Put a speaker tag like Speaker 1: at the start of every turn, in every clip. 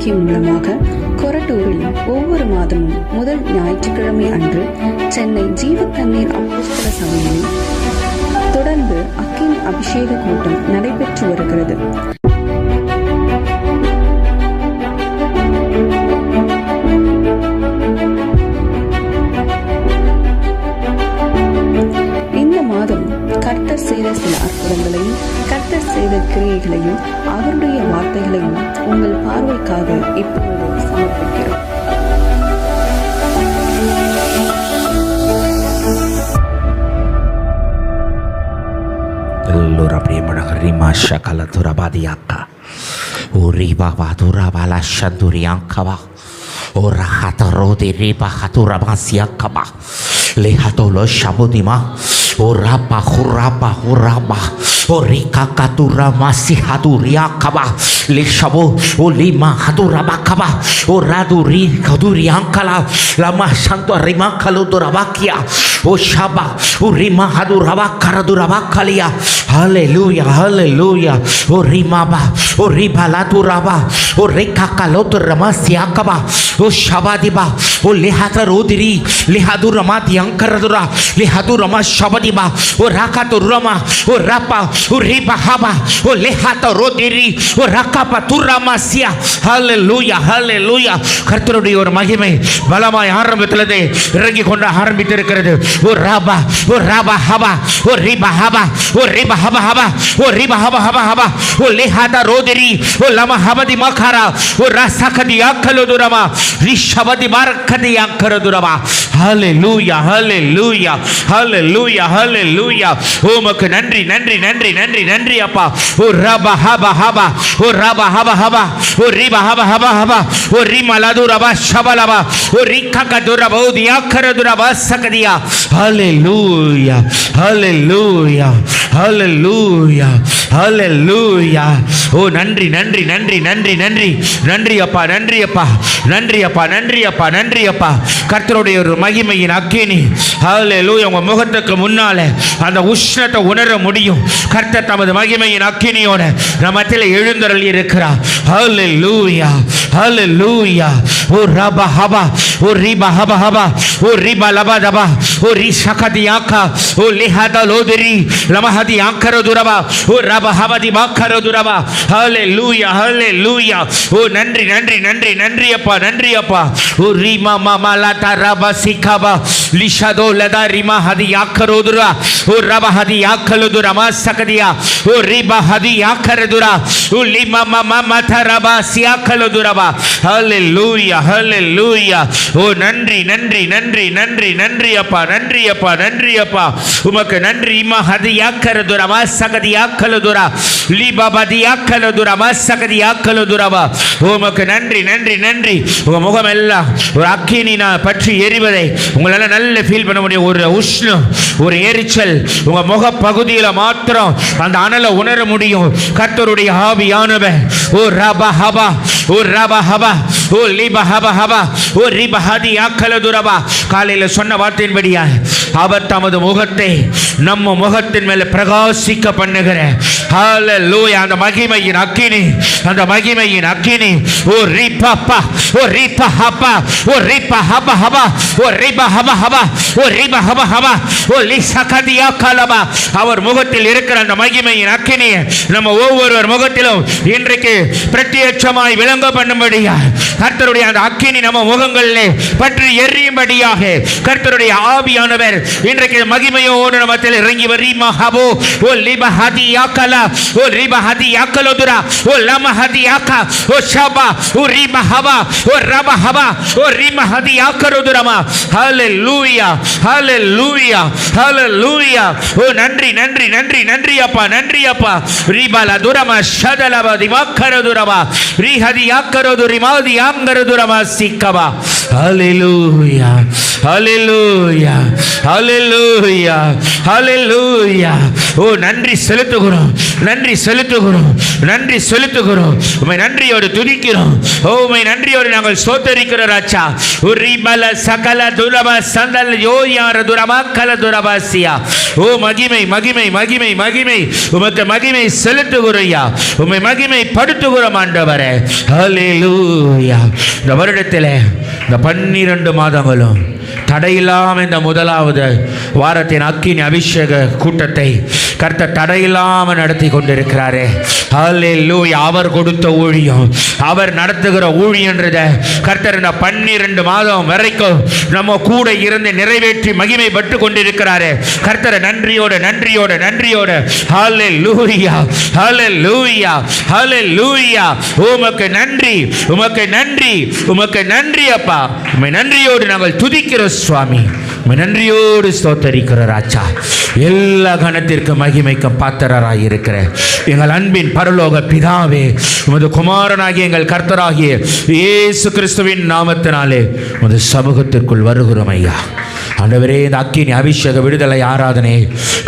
Speaker 1: தொலைக்காட்சி மூலமாக கொரட்டூரில் ஒவ்வொரு மாதமும் முதல் ஞாயிற்றுக்கிழமை அன்று சென்னை ஜீவத்தண்ணீர் அப்போஸ்தல சபையில் தொடர்ந்து அக்கினி அபிஷேக கூட்டம் நடைபெற்று வருகிறது. இந்த மாதம் கர்த்தர் செய்த சில அற்புதங்களையும் கர்த்தர் செய்த கிரியைகளையும் அவருடைய வார்த்தைகளையும் உங்கள் பார்வைக்காக இப்பொழுது சமர்ப்பிக்கிறோம்.
Speaker 2: Allora prima rimascia cala turabadiaka uriba vadura bala shanduriankaba ora hatarodi riba haturabasiakaba lehatolo shabudima oraba huraba orika katura masihaduriakaba leshabo olima hadurabakaba oraduri kaduriankala lama shanto rimakalo durabakia oshaba urima hadurabakaradurabakalia. Hallelujah, hallelujah. Orimaba oribalaturaba orikakaloturramasiakaba oshabadiba olehatarudiri lehaduramati ankaradura lehadurama shabadiba orakaturama orapa uribahaba olehatarudiri orakapaturamasia. Hallelujah, hallelujah. கர்த்தருடைய ஒரு மகிமை பலமாய் ஆரம்பத்திலே இறங்கி கொண்டு ஆரம்பித்திருக்கிறது. ஓ ராபா ஹபா ஓ ரிபா ஹபா ஓ ரிபா ஹபா ஹபா ஓ ரிபா ஹபா ஹபா ஹபா ஓ லேஹாதா ரோதரி ஓ லமா ஹபதி மகாரா ஓ ராசகதி அக்கலதுரமா ரிஷபதி மார்க்கதி அக்கரதுரமா. ஹalleluya ஹalleluya ஹalleluya ஹalleluya. உமக்கு நன்றி நன்றி நன்றி நன்றி நன்றி அப்பா. ஓ ராபா ஹபா ஹபா ஓ ராபா ஹபா ஹபா ஓ ரிபா ஹபா ஹபா ஹபா ஓ ரிமலதுரபா ஷபலபா ஓ ரிக்ககதுரபா ஓ தியாக்கரதுரபா சகதியா. Hallelujah, hallelujah, hallelujah, hallelujah. Oh நன்றி நன்றி நன்றி நன்றி நன்றி நன்றி அப்பா நன்றி அப்பா நன்றி அப்பா நன்றி அப்பா நன்றி அப்பா. கர்த்தருடைய ஒரு மகிமையின் அக்கினி. ஹalleluya. உங்க முகத்துக்கு முன்னாலே அந்த உஷ்ணத்தை உணர முடியும். கர்த்தர் தமது மகிமையின் அக்கினியோட நம்மத்திலே எழுந்தருளி இருக்கிறார். ஹalleluya, hallelujah. ஓ ரபா ஹபா ஓ ரிபா ஹபா ஹபா ஓ ரிபா லபா தபா ஓ ரிஷகதியாக்கா ஓ லிஹாதா லோதரி லமஹதி ஆக்கரதுரபா ஓ ரபா ஹபதி மாக்கரதுரபா. ஹalleluya, hallelujah. ஓ நன்றி நன்றி நன்றி நன்றி அப்பா நன்றி அப்பா. ஓ ரிமா மமலதா ரபா சிகபா லிஷதோ லதா ரிமா ஹதி ஆக்கரதுரா ஓ ரபா ஹதி ஆக்கலதுரா மாசகதியா ஓ ரிபா ஹதி ஆக்கரதுரா ஓ லிமா மமமதா ரபா சியாக்கலதுரபா. ஹalleluya, hallelujah. ஓ நன்றி நன்றி நன்றி நன்றி நன்றி அப்பா நன்றி அப்பா நன்றி அப்பா. உமக்கு நன்றி. மஹதி யாக்கரதுரா மாசகதி யாக்கலதுரா லிபாபதி யாக்கலதுரா மாசகதி யாக்கலதுரா. உமக்கு நன்றி நன்றி நன்றி. உங்க முகம் எல்லாம் ஒரு அக்கினினா பற்றி எரிவதை உங்களால நல்ல ஃபீல் பண்ண முடியும். ஒரு உஷ்ணம் ஒரு எரிச்சல் உங்க முக பகுதியில மாத்திரம் அந்த அனலை உணர முடியும். கர்த்தருடைய ஆவியானவர் ஓ ரபா ஹபா ஓ ரபா ஹபா ஓ லிபா ஹபா ஹபா ஓ ரிபா ஹதி ஆக்கலதுரபா. காலையில் சொன்ன வார்த்தையின்படியா அவர் தமது முகத்தை நம்ம முகத்தின் மேல பிரகாசிக்க பண்ணுகிற ஹalleluya அந்த மகிமையின் அக்கினி அந்த மகிமையின் அக்கினி. ஓ ரிபா ஓ ரிபா ஹபா ஓ ரிபா ஹபா ஹபா ஓ ரிபா ஹபா ஹபா ஓ ரிபா ஹபா ஹபா ஓ லிசகதியா கலபா. அவர் முகத்தில் இருக்கிற அந்த மகிமையின் அக்கினி நம்ம ஒவ்வொருவர் முகத்திலும் இன்றைக்கு பிரத்யட்சமாய் விளங்க பண்ணும்படியா கர்த்தருடைய அந்த அக்கினி நம்ம முகங்களிலே பற்றி எரியும்படியாக கர்த்தருடைய ஆவியானவர் இன்றைக்கு மகிமையோடு நம்மத்தில் இறங்கி வரிமா ஹபோ ஓ லிபா ஹதி யாக்கலா ஓ ரிபா ஹதி யாக்கலதுரா ஓ லமா ஹதி யாக்கா ஓ ஷபா ஓ ரிபா ஹபா ஓ ரபா ஹபா ஓ ரிமா ஹதி யாக்கரதுரமா. ஹalleluya, hallelujah, hallelujah. ஓ நன்றி நன்றி நன்றி நன்றி அப்பா நன்றி அப்பா. ரிபாலா துரமா ஷதலபா திமாக்கரதுரமா ரிஹதி யாக்கரதுரிமாதி ஆங்கரதுரமா சிக்கபா. Hallelujah. ஹல்லேலூயா, ஹல்லேலூயா, ஹல்லேலூயா. ஓ நன்றி செலுத்துகிறோம், நன்றி செலுத்துகிறோம், நன்றி செலுத்துகிறோம். உம்மை நன்றியோடு துதிக்கிறோம். ஓ உம்மை நன்றியோடு நாங்கள் ஸ்தோத்தரிக்கிறோம் ராஜா. உரிபல சகல துரப சந்தல் யோயார துரபா கல துரபாசியா. ஓ மகிமை மகிமை மகிமை மகிமை உமக்கு மகிமை செலுத்துகிறோம். உம்மை மகிமை படுத்துகிறோம் ஆண்டவரே. ஹல்லேலூயா. இந்த வருடத்தில் இந்த 12 மாதங்களும் தடையில்லாம இந்த முதலாவது வாரத்தின் அக்கினி அபிஷேக கூட்டத்தை கர்த்தர் தடையில்லாமல் நடத்தி கொண்டிருக்கிறாரே. ஹல்லேலூயா. அவர் கொடுத்த ஊழியம், அவர் நடத்துகிற ஊழியன்றத கர்த்தர் இந்த 12 மாதம் வரைக்கும் நம்ம கூட இருந்து நிறைவேற்றி மகிமை பட்டு கொண்டிருக்கிறாரே. கர்த்தரை நன்றியோடு நன்றியோடு நன்றியோடு ஹல்லேலூயா, ஹல்லேலூயா, ஹல்லேலூயா. உமக்கு நன்றி, உமக்கு நன்றி, உமக்கு நன்றி அப்பா. உம்மை நன்றியோடு நாங்கள் துதிக்கிறோம் சுவாமி. உம்மை நன்றியோடு ஸ்தோத்தரிக்கிற ராஜா. எல்லா கணத்திற்கும் மகிமைக்கும் பாத்திரராய் இருக்கிற எங்கள் அன்பின் பரலோக பிதாவே, உமது குமாரனாகிய எங்கள் கர்த்தராகிய இயேசு கிறிஸ்துவின் நாமத்தினாலே உமது சமூகத்திற்குள் வருகிறோம் ஐயா. ஆண்டவரே, இந்த அக்கினி அபிஷேக விடுதலை ஆராதனை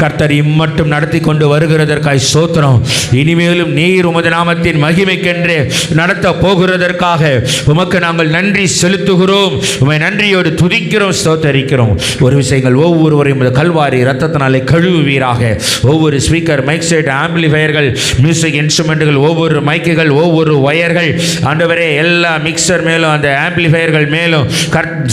Speaker 2: கர்த்தர் இம்மட்டும் நடத்தி கொண்டு வருகிறதற்காய் ஸ்தோத்திரம். இனிமேலும் நீர் உமது நாமத்தின் மகிமைக்கென்று நடத்த போகிறதற்காக உமக்கு நாங்கள் நன்றி செலுத்துகிறோம். உம்மை நன்றியோடு துதிக்கிறோம், ஸ்தோத்தரிக்கிறோம். ஒரு விஷயங்கள் ஒவ்வொருவரையும் கல்வாரி இரத்தத்தினாலே கழுவுவீராக. ஒவ்வொரு ஸ்பீக்கர், மைக் செட், ஆம்பிளிஃபயர்கள், மியூசிக் இன்ஸ்ட்ருமெண்ட்டுகள், ஒவ்வொரு மைக்குகள், ஒவ்வொரு ஒயர்கள் ஆண்டவரே, எல்லா மிக்சர் மேலும் அந்த ஆம்பிளிஃபயர்கள் மேலும்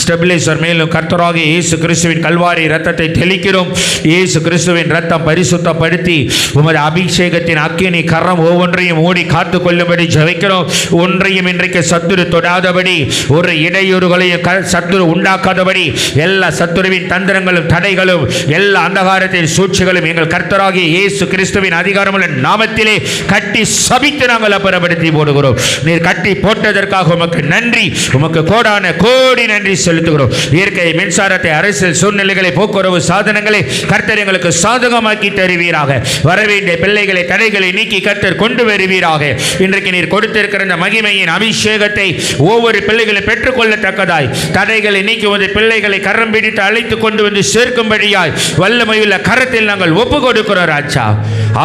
Speaker 2: ஸ்டெபிலைசர் மேலும் கர்த்தராகிய இயேசு கிறிஸ்துவின் கல்வாரி இரத்தத்தை தெளிக்கிறோம். இயேசு கிறிஸ்துவின் இரத்தம் பரிசுத்தப்படுத்தி உமது அபிஷேகத்தின் அக்கினி கரம் ஒவ்வொன்றையும் ஓடி காத்து கொள்ளும்படி ஜெபிக்கிறோம். ஒன்றையும் இன்றைக்கு சத்துரு தொடாதபடி, ஒரு இடையூறுகளையும் சத்துரு உண்டாக்காதபடி, எல்லா சத்துருவின் தந்திரங்களும் தடைகளும் எல்லா அந்தகாரத்தின் சூழ்ச்சிகளும் எங்கள் கர்த்தராகிய இயேசு கிறிஸ்துவின் அதிகாரமுள்ள நாமத்திலே கட்டி சபித்து நாங்கள் அப்புறப்படுத்தி போடுகிறோம். நீர் கட்டி போட்டதற்காக உமக்கு நன்றி, உமக்கு கோடான கோடி நன்றி செலுத்துகிறோம். இயற்கை மின்சாரத்தை, அரசியல் சூழ்நிலைகளை, போக்குவரவு சாதனங்களை கர்த்தர் எங்களுக்கு சாதகமாக்கி தருவீராக. வரவேண்டிய பிள்ளைகளை, தடைகளை நீக்கி கர்த்தர் கொண்டு வருவீராக. இன்றைக்கு நீர் கொடுத்திருக்கிற இந்த மகிமையின் அபிஷேகத்தை ஒவ்வொரு பிள்ளைகளும் பெற்றுக்கொள்ளத்தக்கதாய் தடைகளை நீக்கி வந்து பிள்ளைகளை கரம் பிடித்து அழைத்து கொண்டு வந்து சேர்க்கும்படியாய் வல்லமையுள்ள கரத்தில் நாங்கள் ஒப்பு கொடுக்கிறோம் ராஜா.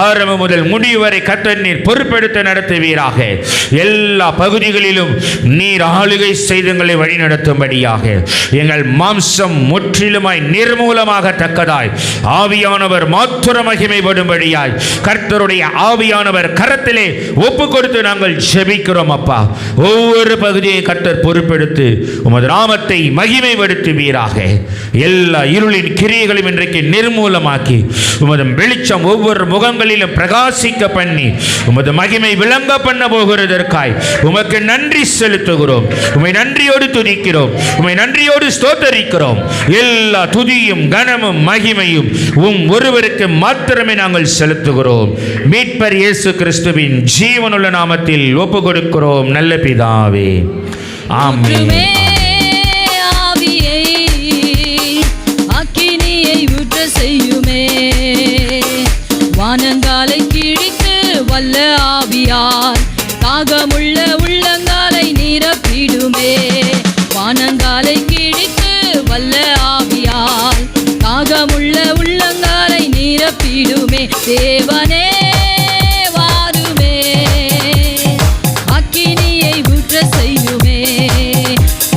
Speaker 2: ஆரம்பம் முதல் முடிவு வரை கர்த்தர் நீர் பொறுப்பெடுத்து நடத்துவீராக. எல்லா பகுதிகளிலும் நீர் ஆளுகை செய்தங்களை வழிநடத்தும்படியாக எங்கள் மாம்சம் முற்றிலுமாய் நிர்மூலமாக தக்கதாய் ஆவியானவர் மாத்திர மகிமைப்படும்படியாய் கர்த்தருடைய ஆவியானவர் கரத்திலே ஒப்பு கொடுத்து நாங்கள் ஜெபிக்கிறோம் அப்பா. ஒவ்வொரு பகுதியை கர்த்தர் பொறுப்பெடுத்து உமது நாமத்தை மகிமைப்படுத்துவீராக. எல்லா இருளின் கிரியைகளும் இன்றைக்கு நிர்மூலமாக்கி உமது வெளிச்சம் ஒவ்வொரு முகங்களிலும் பிரகாசிக்க பண்ணி உமது மகிமை விளங்க பண்ண போகிறதற்காய் உமக்கு நன்றி செலுத்துகிறோம். உம்மை நன்றியோடு துதிக்கிறோம், உம்மை நன்றியோடு ஸ்தோத்தரிக்கிறோம். எல்லா துதியும் கனமும் மகிமையும் ஒருவருக்கு மாத்திரமே நாங்கள் செலுத்துகிறோம். மீட்பர் இயேசு கிறிஸ்துவின் ஜீவனுள்ள நாமத்தில் ஒப்பு கொடுக்கிறோம் நல்ல பிதாவே, ஆமென்.
Speaker 3: வானங்காலை கிழித்து வல்ல ஆவியால் தாகமுள்ள உள்ளங்காலை நிரப்பிடுமே. வானங்காலை கிழித்து வல்ல ஆவியால் தாகமுள்ள உள்ளங்காலை நிரப்பிடுமே. தேவனே வாருமே, அக்கினியை ஊற்ற செய்யுமே.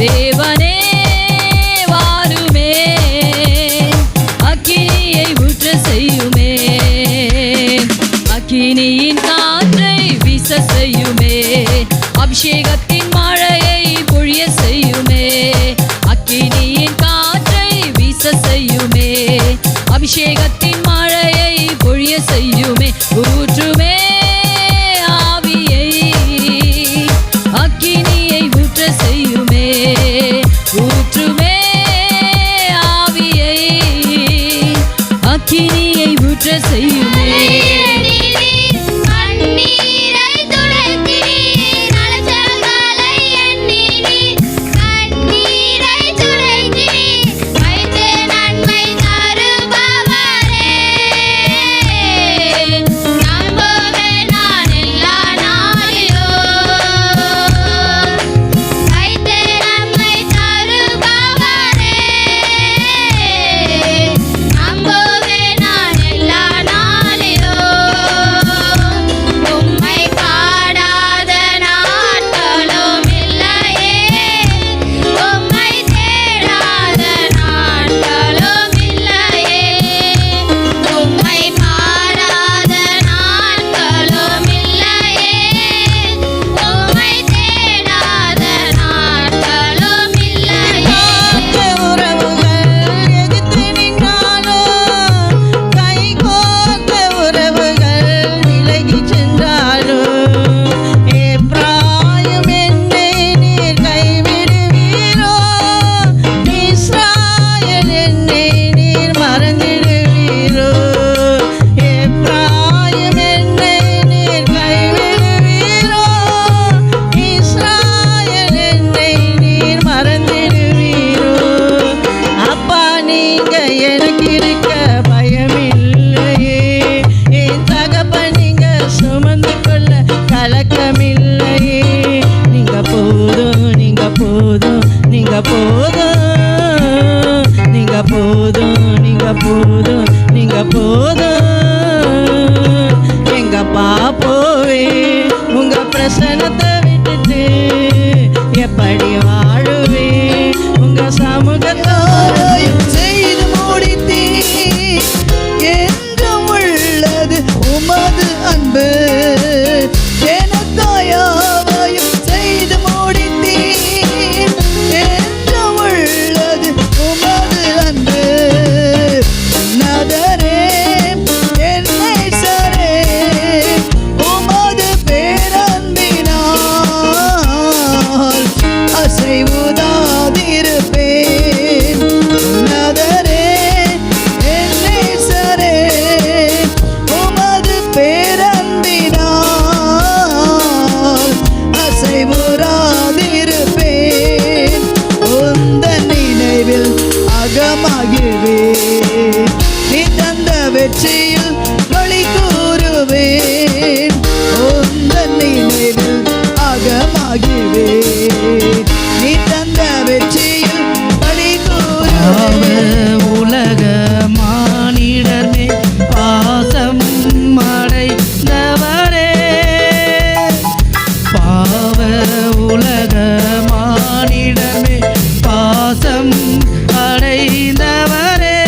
Speaker 3: தேவனே வாருமே, அக்கினியை ஊற்ற செய்யுமே. அக்கினியின் காற்றை வீச செய்யுமே, அபிஷேகத்தின் மழையை பொழிய செய்யுமே. அக்கினியின் காற்றை வீச செய்யுமே, அபிஷேகத்தின் மழையை பொழிய செய்யுமே. ஊற்றுமே ஆவியை, அக்கினியை ஊற்ற செய்யுமே. ஊற்றுமே ஆவியை, அக்கினியை ஊற்ற செய்யுமே.
Speaker 4: அசைவுதாதிருப்பேன். உன்னதரே என் நேசரே, உமது பேரன்பினால் அசைவுறாதிருப்பேன். உந்தன் நினைவில் அகமாகிவேன். நீ தந்த வெற்றியில் களி கூறுவேன். உந்தன் நினைவில் அகமாகிவேன். நீ தந்த வெற்றியில் களி கூறுவேன்.
Speaker 5: உலக மானிடமே பாசம் அடைந்தவரே, பாவ உலக மானிடமே பாசம் அடைந்தவரே,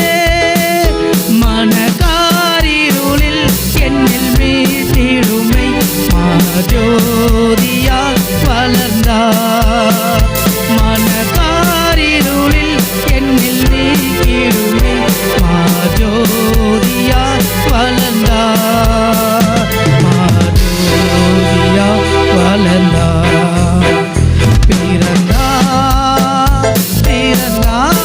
Speaker 5: மனக்காரிருளில் என்னில் மீட்டிடுமை மாஜோதியால் வளர்ந்தார். மனக்காரிருளில் என்னில் மீட்டிடுமை மாஜோதியால் வளர்ந்தார். மாஜோதியால் வளர்ந்தார். பிறந்தார் பிறந்தார்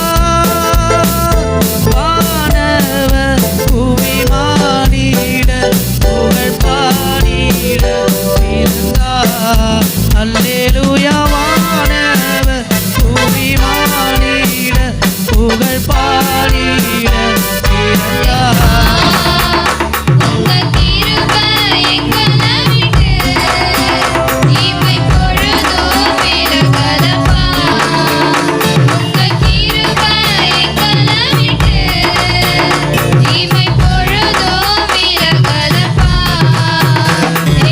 Speaker 5: வானவர் புவி மானிட புகழ் பாடிட பிறந்தார். அல்லேலூயா. வானவர் புவி மானிட புகழ் பாடிட பிறந்தார்.
Speaker 6: உங்க கிருபை எங்களை விட்டு இமை பொழுதும் விலகலப்பா. உங்க கிருபை எங்களை விட்டு இமை பொழுதும் விலகலப்பா.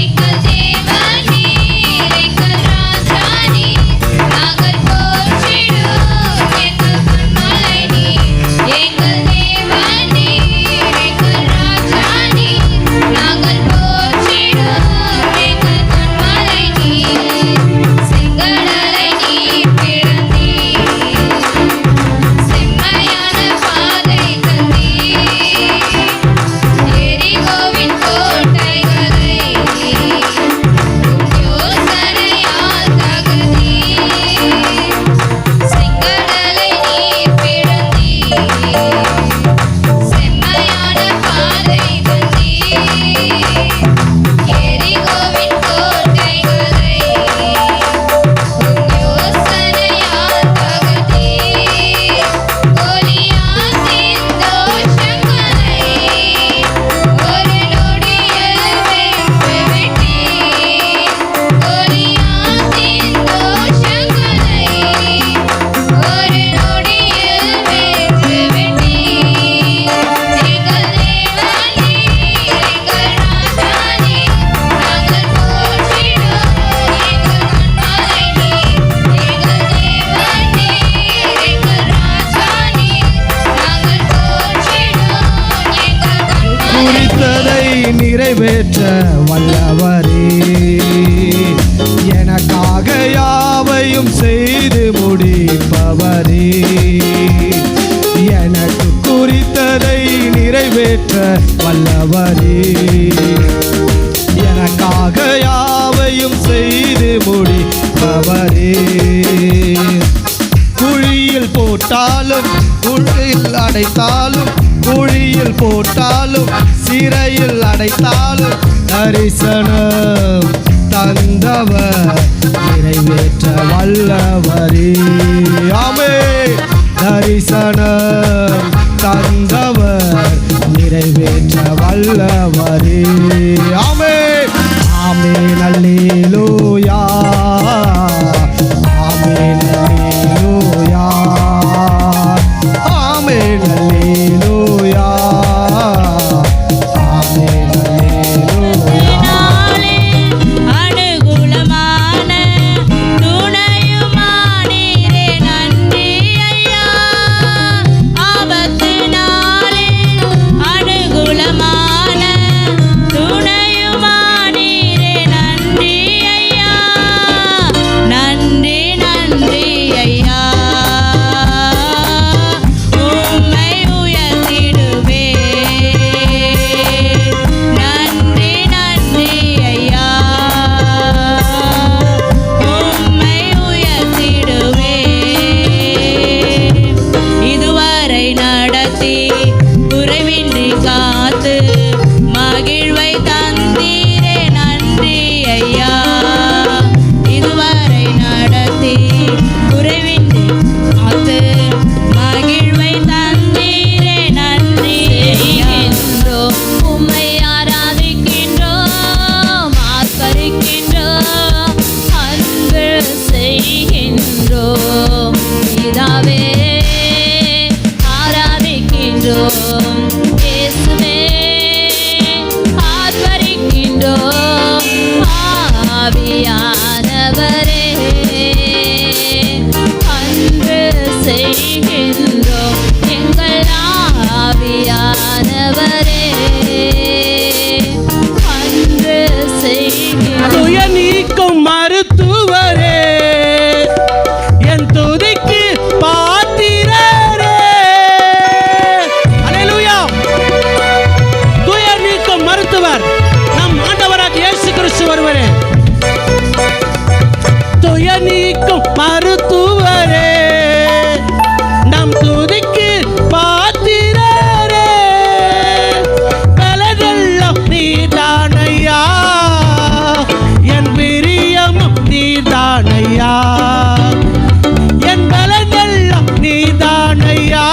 Speaker 6: எங்கள் தேவன் நீர், எங்கள் ராஜா நீர், நாங்கள் போற்றிடும் எங்கள் கண்மலை நீர். எங்கள் தேவன் நீர், எங்கள் ராஜா நீர், நாங்கள் போற்றிடும் எங்கள் கண்மலை நீர். செங்கடலை நீர் பிளந்தீர், செம்மையான பாதை தந்தீர். எரிகோவின் கோட்டைகளை யோசனையால் தகர்த்தீர். செங்கடலை நீர் பிளந்தீர், செம்மையான பாதை தந்தீர். எரிகோவின் கோட்டைகளை யோசனையால் தகர்த்தீர். கோலியாத்தின் தோஷங்களை ஒரு நொடியில் வென்றுவிட்டீர். கோலியாத்தின் தோஷங்களை ஒரு நொடியில் வென்றுவிட்டீர். எங்கள் தேவன் நீர், எங்கள் ராஜா நீர், நாங்கள் போற்றிடும் எங்கள் கண்மலை நீர். எங்கள் தேவன் நீர், எங்கள் ராஜா நீர், நாங்கள் போற்றிடும் எங்கள் கண்மலை
Speaker 4: குறித்ததை நிறைவேற்ற வல்லவரே, எனக்காக யாவையும் செய்து முடிப்பவரே. எனக்கு குறித்ததை நிறைவேற்ற வல்லவரே, எனக்காக யாவையும் செய்து முடிப்பவரே. குழியில் போட்டாலும் குழியில் அடைத்தாலும், குழியில் போட்டாலும் சிறையில் அடைத்தாலும் தரிசனம் தந்தவர் நிறைவேற்ற வல்லவரே. ஆமே. தரிசனம் தந்தவர் நிறைவேற்ற வல்லவரே. ஆமே. ஆமே. அல்லேலூயா. ஆமே. அல்லேலூயா. ஆமே. அல்லேலூயா. ஆமே. அல்லேலூயா.
Speaker 3: அனுகூலமான துணையுமா குறைவின்றி காத்து மகிழ்வை தந்தீரே நன்றி செய்கின்றோம். உம்மை ஆராதிக்கின்றோம், ஆர்ப்பரிக்கின்றோம், அன்பு செய்கின்றோம். பிதாவே ஆராதிக்கின்றோம், இயேசுவே ஆர்ப்பரிக்கின்றோம், ஆவியானவரே அன்பு செய்கின்றோம். எங்கள் ஆவியானவரே அன்பு செய்கின்றோம்.
Speaker 5: துய நீக்கும் மருத்துவரே, என் துதிக்கு பாத்திரரே. அல்லேலூயா. துயர் நீக்கும் மருத்துவர் நம் ஆண்டவராக இயேசு கிறிஸ்து ஒருவரே. துயர் நீக்கும் மருத்துவரே, நம் துதிக்கு பாத்திரரே. பலரெல்லாம் நீதானையா, என் பிரியமும் நீதானையா. என் பலரெல்லாம் நீதானையா,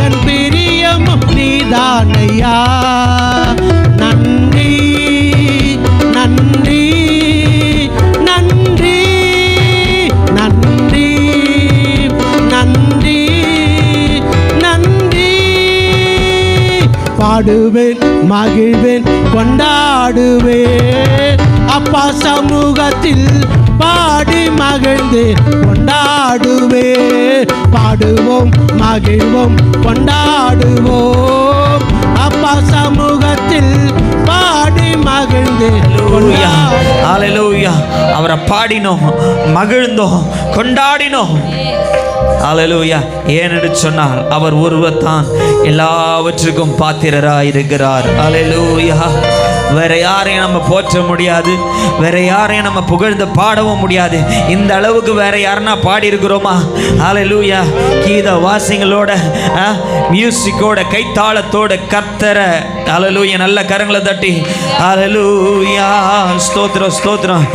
Speaker 5: என் பிரியமும் நீதானையா. நன்றி நன்றி நன்றி நன்றி நன்றி நன்றி. பாடுவேன், மகிழ்வேன், கொண்டாடுவேன். அப்பா சமூகத்தில் பாடி மகிழ்ந்து கொண்டாடுவேன். பாடுவோம், மகிழ்வோம், கொண்டாடுவோம். அப்பா சமூகத்தில் பாடி மகிழ்ந்து கொண்டாடுவோம்.
Speaker 7: ஹalleluya. அவரை பாடினோம், மகிழ்ந்தோம், கொண்டாடினோம். ஹalleluya. ஏனென்று சொன்னால் அவர் ஒருவர் தான் எல்லாவற்றுக்கும் பாத்திரராய் இருக்கிறார். ஹalleluya. வேற யாரையும் நம்ம போற்ற முடியாது, வேற யாரையும் நம்ம புகழ்ந்து பாடவும் முடியாது. இந்த அளவுக்கு வேற யாருன்னா பாடி இருக்கிறோமா? ஹalleluya. கீத வாசிங்களோட, மியூசிக்கோட, கைத்தாளத்தோட கர்த்தரை ஹalleluya நல்ல கரங்களை தட்டி ஹalleluya ஸ்தோத்திரம் ஸ்தோத்திரம்.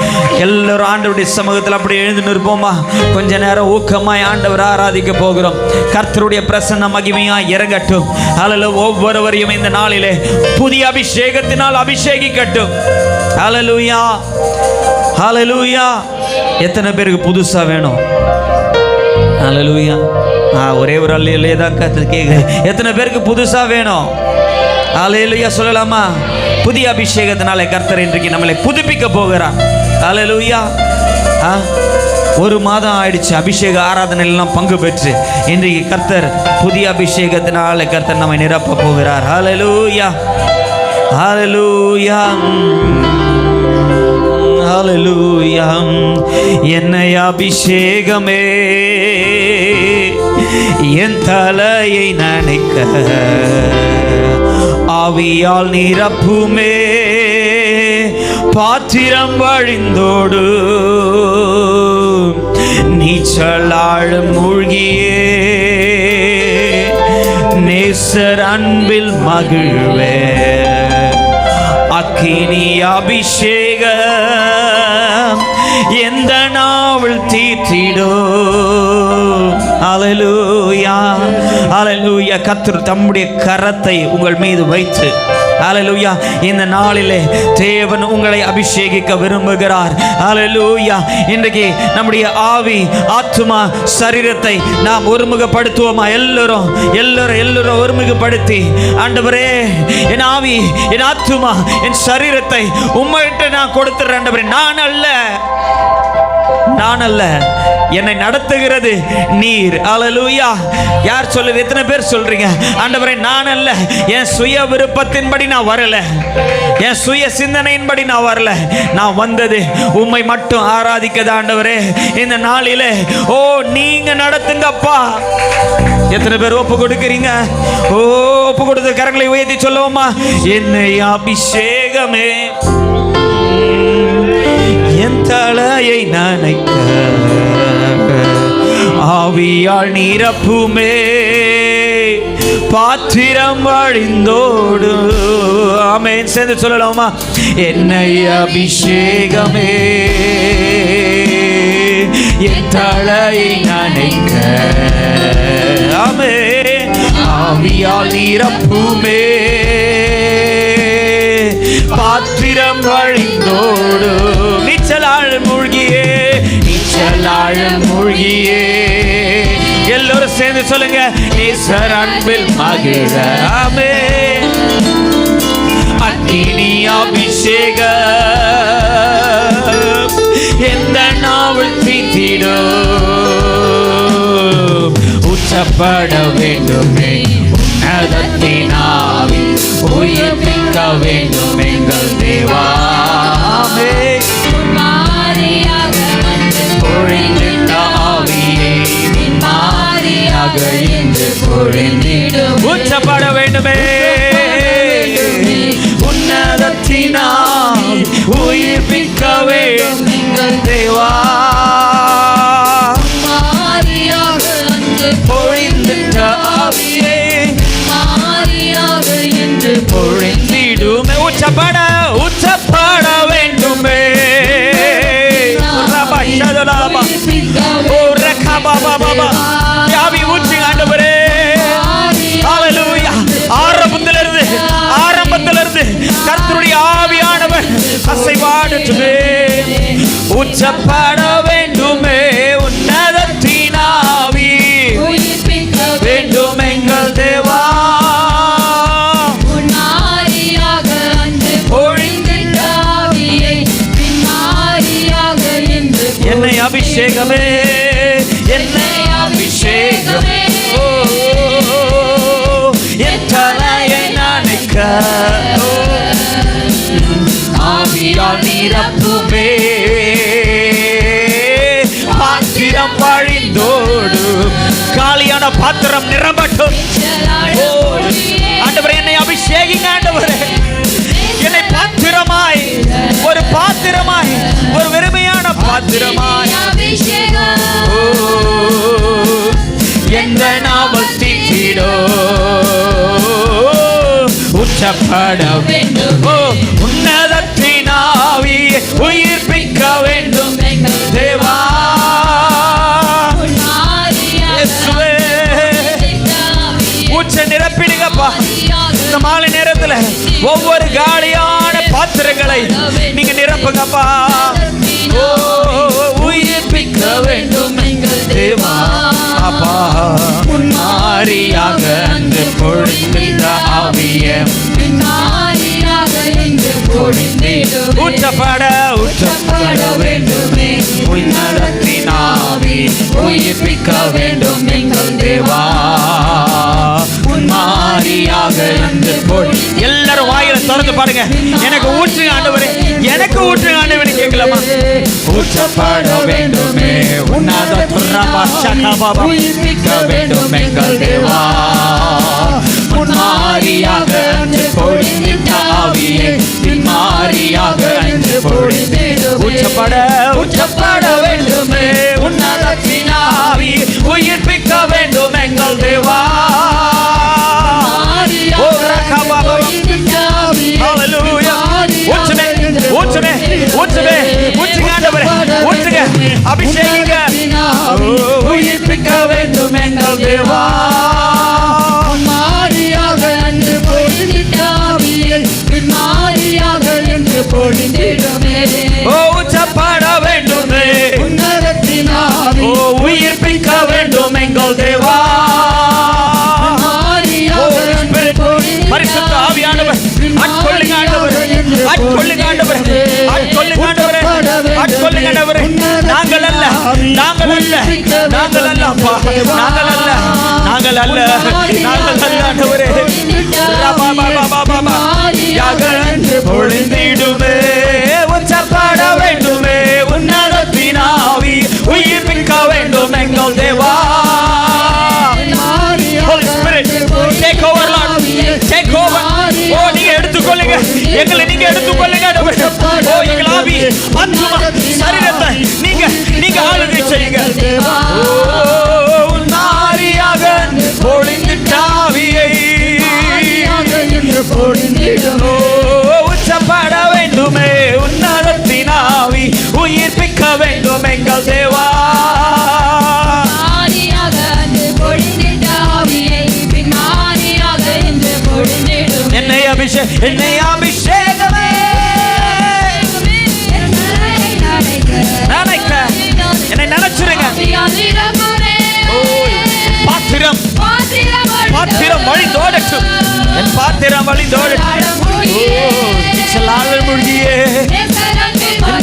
Speaker 7: எல்லாரும் ஆண்டவருடைய சமூகத்தில் அப்படி எழுந்து நிற்போமா? கொஞ்ச நேரம் ஊக்கமாய் ஆண்டவர் ஆராதிக்க போகிறோம். கர்த்தருடைய பிரசன்ன மகிமையாய் இறங்கட்டும். ஹalleluya. ஒவ்வொருவரையும் இந்த நாளிலே புதிய அபிஷேகத்தினால் அபிஷேகிக்கட்டும். ஹalleluya ஹalleluya. எத்தனை பேருக்கு புதுசா வேணும்? ஹalleluya. ஒரே ஒரு அல்லேலூயா தான் கர்த்தர் கேக்குறேன். எத்தனை பேருக்கு புதுசா வேணும்? ஹalleluya சொல்லலாமா? புதிய அபிஷேகத்தினால கர்த்தர் இன்றைக்கு நம்மளை புதுப்பிக்க போகிறார். ஹalleluya. ஒரு மாதம் ஆயிடுச்சு அபிஷேக ஆராதனையெல்லாம் பங்கு பெற்று. இன்றைக்கு கர்த்தர் புதிய அபிஷேகத்தினால கர்த்தர் நம்மை நிரப்ப போகிறார். ஹalleluya ஹalleluya ஹalleluya. என்னை அபிஷேகமே என் தலையை நனைக்க ஆவியால் நிரப்புமே. பாத்திரம் வழிந்தோடு நீச்சலாழ் மூழ்கியே நேசர் அன்பில் மகிழ்வே. அக்கினி அபிஷேகம் எந்த நாவல் தீர்த்திடோ. ஹalleluya ஹalleluya. கர்த்தர் தம்முடைய கரத்தை உங்கள் மீது வைத்து ஹalleluya இந்த நாளிலே தேவன் உங்களை அபிஷேகிக்க விரும்புகிறார். ஹalleluya. இன்றைக்கு நம்முடைய ஆவி, ஆத்துமா, சரீரத்தை நாம் ஒருமுகப்படுத்துவோமா? எல்லாரும் ஒருமுகப்படுத்தி, ஆண்டவரே என் ஆவி, என் ஆத்துமா, என் சரீரத்தை உம்மிட்ட நான் கொடுத்துறேன் ஆண்டவரே. நான் அல்ல, என்னை நடத்துகிறது நீர். ஹalleluya. யார் சொல்லுது? எத்தனை பேர் சொல்றீங்க? ஆண்டவரே நான் அல்ல, என் சுய விருப்பத்தின்படி நான் வரல, என் சுய சிந்தனையின்படி நான் வரல. நான் வந்தது உம்மை மட்டும் ஆராதிக்கதா ஆண்டவரே. இந்த நாளிலே நீங்க நடத்துங்கப்பா. எத்தனை பேர் ஒப்பு கொடுக்கிறீங்க? ஒப்பு கொடுத்த கரங்களை உயர்த்தி சொல்லுவோமா? என்னை அபிஷேகமே என் தலையை நனைக்க ஆவியால் நிரப்புமே. பாத்திரம் வழிந்தோடு. ஆமென். சேர்ந்து சொல்லலாமா? என்னை அபிஷேகமே என் தலையை நனைக்க. ஆமென். ஆவியால் நிரப்புமே, பாத்திரம் வழிந்தோடும். நீச்சலாள் மூழ்கியே, நீச்சலாள் மூழ்கியே. எல்லோரும் சேர்ந்து சொல்லுங்க, நேசர் அன்பில் மகிழ. ஆமென். அக்கினி அபிஷேகம் எந்த நாவல் தீட்டிடும். உச்சப்பட வேண்டுமே உன்னதத்தின் ஆவி, உயிர்ப்பிக்க வேண்டும் எங்கள் தேவா. ஆமென்.
Speaker 3: மாறியாக வந்து
Speaker 7: பொழிந்திட்ட ஆவியே, மாறியாக இன்று பொழிந்திடும். உச்சப்பட வேண்டுமே உன்னதத்தின் ஆவி, உயிர்ப்பிக்க வேண்டும் எங்கள் தேவா.
Speaker 3: மாறியாக வந்து
Speaker 7: பொழிந்திட்ட ஆவியே,
Speaker 3: மாறியாக என்று
Speaker 7: பொழிந்திடுமே. உச்சப்பட உச்சப்பட வேண்டுமே. ஆவி ஊற்றி ஆண்டவரே. ஹல்லேலூயா. ஆரம்பத்திலிருந்து கர்த்தருடைய ஆவியானவர் அசைவாடட்டுமே. உச்சப்பட வேண்டுமே உன்னதத்தின் ஆவி, வேண்டும் எங்கள் தேவா.
Speaker 3: மாறியாக வந்து
Speaker 7: பொழிந்திட்ட
Speaker 3: ஆவியை மாறியாக என்று
Speaker 7: என்னை அபிஷேகமே, என்னை அபிஷேகமே. ஓ, என் தலையை நனைக்க. ஆவியால் நிரப்புமே, பாத்திரம் வழிந்தோடும். காலியான பாத்திரம் நிரம்பட்டும். ஓ, ஆண்டவரே என்னை அபிஷேகிங்க. ஆண்டவரே என்னை பாத்திரமாய், ஒரு பாத்திரமாய், ஒரு வெறுமையான பாத்திரமாய். ஓ, எந்த நாவல் தீட்டிடோ. உச்சப்பட வேண்டும். ஓ, உன்னதத்தின் ஆவி, உயிர்ப்பிக்க வேண்டும் தேவா. இயேசுவே, உச்ச நிரப்பிடுங்கப்பா. இந்த மாலை நேரத்துல ஒவ்வொரு காலியான பாத்திரங்களை நீங்க நிரப்புங்கப்பா. ஓ, உயிர்ப்பிக்க வேண்டும் தேவா. அப்பா, மாறியாக அன்று பொழிந்திட்ட ஆவியே, உச்சப்பட உச்சப்பட வேண்டுமே உன்னதத்தின் ஆவி, உயிர்ப்பிக்க வேண்டும் எங்கள் தேவா. மாறியாக அன்று பொழி. எல்லாரும் வாயில திறந்து பாருங்க. எனக்கு ஊற்றுங்க ஆண்டவரே, எனக்கு ஊற்றுங்க ஆண்டவரே கேட்கலாமா? உச்சப்பட வேண்டுமே உன்னதத்தின் ஆவி, உயிர்ப்பிக்க வேண்டும் எங்கள் தேவா. மாறியாக அன்று பொழிந்திட்ட ஆவியே, மாறியாக அன்று பொழிந்திடும். உச்சப்பட உச்சப்பட வேண்டுமே உன்னதத்தின் ஆவி, உயிர்ப்பிக்க வேண்டும் எங்கள் தேவா. அபிஷேக உயிர்ப்பிக்க வேண்டும் எங்கள் தேவா.
Speaker 3: மாறியாக என்று மாறியாக என்று பொழிந்திடுமே.
Speaker 7: ஓ, உச்சப்பட வேண்டுமே
Speaker 3: உன்னதத்தின் ஆவி,
Speaker 7: ஓ, உயிர்ப்பிக்க வேண்டும் எங்கள் தேவா. பரிசுத்த ஆவியானவர் ஆட்கொள்ளுங்க ஆண்டவரே, ஆட்கொள்ளுங்க ஆண்டவரே, ஆட்கொள்ளுங்க ஆண்டவரே, ஆட்கொள்ளுங்க ஆண்டவரே. நாங்கள் அல்ல, நாங்கள் அல்ல, நாங்கள் அல்ல அப்பா, நாங்கள் அல்ல, நாங்கள் அல்ல, நாங்கள் அல்ல ஆண்டவரே. பொழிந்திடுமே உச்சப்பட வேண்டுமே உன்னதத்தின் ஆவி, உயிர்ப்பிக்க வேண்டும் எங்கள் தேவா. Holy Spirit, take over Lord, take over. ஓ, நீங்க எடுத்துக்கொள்ளுங்க, எங்களை நீங்க எடுத்துக்கொள்ளுங்க. ஓ, எங்கள் ஆவி, ஆத்துமா, சரீரத்தை நீங்க நீங்க ஆளுகை செய்யுங்க. ஓ, நாரியாக பொழிந்திட்ட ஆவியை, ஓ, உச்சப்பட வேண்டுமே உன்னதத்தின் ஆவி, உயிர்ப்பிக்க வேண்டும் எங்கள் தேவா. என்னை அபிஷேகமே நினைக்க என்னை நினைச்சிருங்க. பாத்திரம் பாத்திரம் வழிந்தோடட்டும், என் பாத்திரம் வழிந்தோடட்டும். நீச்சலாளர் மூழ்கியே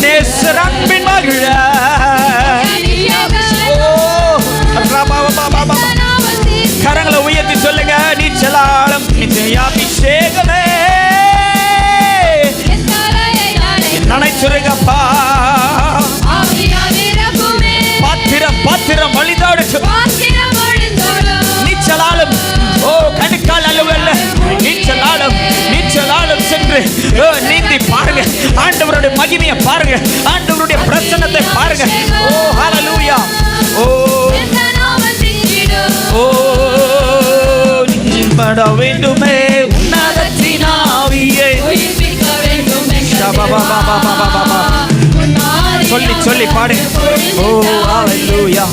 Speaker 7: நேசர் அன்பின் மகிழ. கரங்களை உயர்த்தி சொல்லுங்க, நீச்சலாளம் அபிஷேகமே நினைச்சிருங்கப்பா. பாத்திரம் பாத்திரம் வழிந்தோடட்டும். நீச்சலாலும் ஓ கணுக்கால் அலுவல்ல, நீச்சலாலும் நீச்சலாலும் சென்று நீந்தி பாருங்க, ஆண்டவருடைய மகிமையை பாருங்க, ஆண்டவருடைய பிரசன்னத்தை பாருங்க. ஓ ஹalleluya. ஓ ஓ பட வேண்டுமே உன்னதத்தின் ஆவியே. சொல்லி சொல்லி பாடு. ஓ ஹalleluya.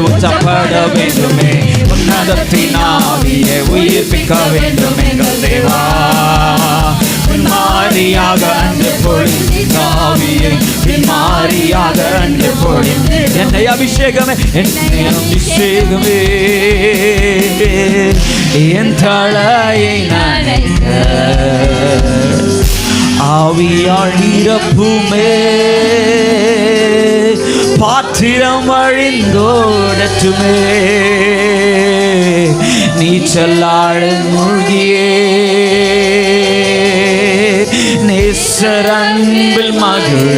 Speaker 7: உச்சப்பட வேண்டுமே உன்னதத்தின் ஆவியை உயிர்ப்பிக்க வேண்டும் எங்கள் தேவா. மாறியாக அன்று பொழிந்த ஆவியை மாறியாக அன்று பொழிந்த என்னை அபிஷேகமே என்னை அபிஷேகமே என் தலையை நனைக்க ஆவியால் நிரப்புமே. பாத்திரம் அழிந்தோடட்டுமே நீச்சலாடு மூழ்கியே நேசர் அன்பில் மகிழ.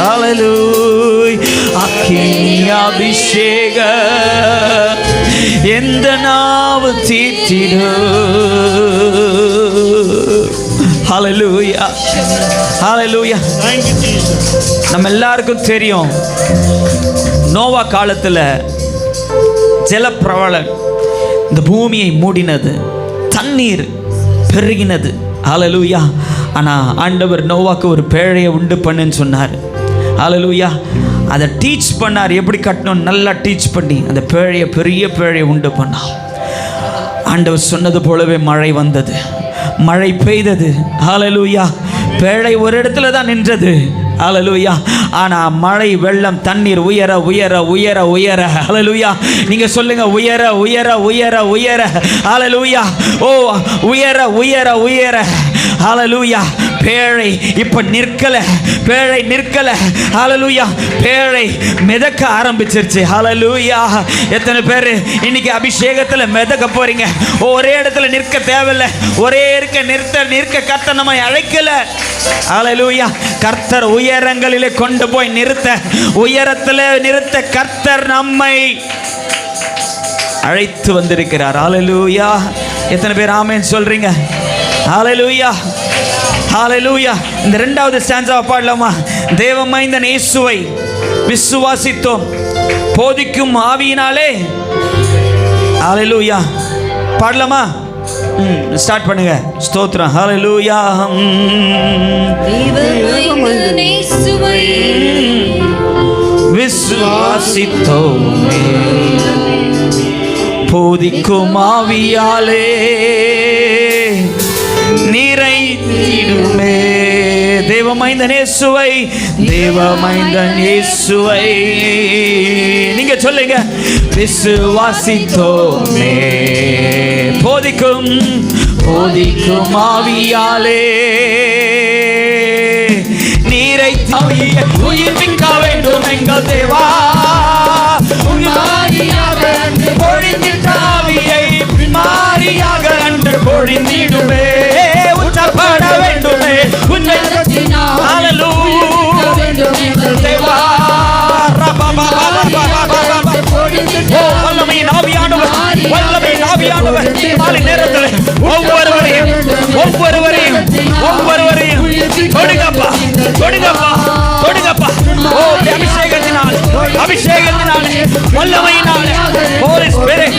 Speaker 7: ஹalleluya. அக்கினி அபிஷேக எந்த நாவு தீட்டிடு. ஹalleluya ஹalleluya. நம்ம எல்லாருக்கும் தெரியும், நோவா காலத்துல ஜலப்பிரளயம் இந்த பூமியை மூடினது, தண்ணீர் பெருகினது. ஹalleluya. ஆனா ஆண்டவர் நோவாக்கு ஒரு பேழையை உண்டு பண்ணுன்னு சொன்னார். ஹalleluya. அதை டீச் பண்ணார், எப்படி கட்டணும் நல்லா டீச் பண்ணி அந்த பேழையை பெரிய பேழையை உண்டு பண்ணார். ஆண்டவர் சொன்னது போலவே மழை வந்தது, மழை பெய்தது. ஹalleluya. பேழை ஒரு இடத்துல தான் நின்றது. ஹalleluya. ஆனா மழை வெள்ளம் தண்ணீர் உயர உயர உயர உயர. ஹalleluya. நீங்க சொல்லுங்க உயர உயர உயர உயர. ஹalleluya. ஓ உயர உயர உயர. ஹalleluya. பேழை இப்ப நிற்கல, பேழை நிற்கல. ஹalleluya. பேழை மிதக்க ஆரம்பிச்சிருச்சு. ஹalleluya. எத்தனை பேர் இன்னைக்கு அபிஷேகத்துல மிதக்க போறீங்க? ஒரே இடத்துல நிற்க தேவையில்லை, ஒரே நிற்க கர்த்தர் நம்மை அழைக்கல. ஹalleluya. கர்த்தர் உயரங்களிலே கொண்டு போய் நிறுத்த, உயரத்தில் நிறுத்த கர்த்தர் நம்மை அழைத்து வந்திருக்கிறார். ஹalleluya. எத்தனை பேர் ஆமென் சொல்றீங்க? ஹalleluya ஹalleluya. இந்த இரண்டாவது ஸ்டான்ஸாவை பாடலாமா? தேவமைந்தன் இயேசுவை விசுவாசித்தோம் போதிக்கும் ஆவியினாலே. ஹalleluya பாடலாமா? ஸ்டார்ட் பண்ணுங்க. ஸ்தோத்திரம். ஹalleluya.
Speaker 6: தேவமைந்தன் இயேசுவை
Speaker 7: விசுவாசித்தோமே போதிக்கும் ஆவியாலே நிறைத்திடுமே. தேவமைந்தன் இயேசுவை, தேவமைந்தன் இயேசுவை நீங்க சொல்லுங்க. விசுவாசித்தோமே போதிக்கும் போதிக்கும் ஆவியாலே நீரை உயிர்ப்பிக்க வேண்டும் எங்கள் தேவா. பொழிந்திட்டாவியை மாறியாக அன்று பொழிந்திடுமே. உச்சப்பட வேண்டுமே வல்லமையின் ஆவியானவர், வல்லமையின் ஆவியானவர் மாலை நேரத்தில் ஒவ்வொருவரையும் ஒவ்வொருவரையும் ஒவ்வொருவரையும் கொடுங்கப்பா கொடுங்கப்பா கொடுங்கப்பா. ஓ அபிஷேகத்தினால் அபிஷேகத்தினால் வல்லமையினால் Holy Spirit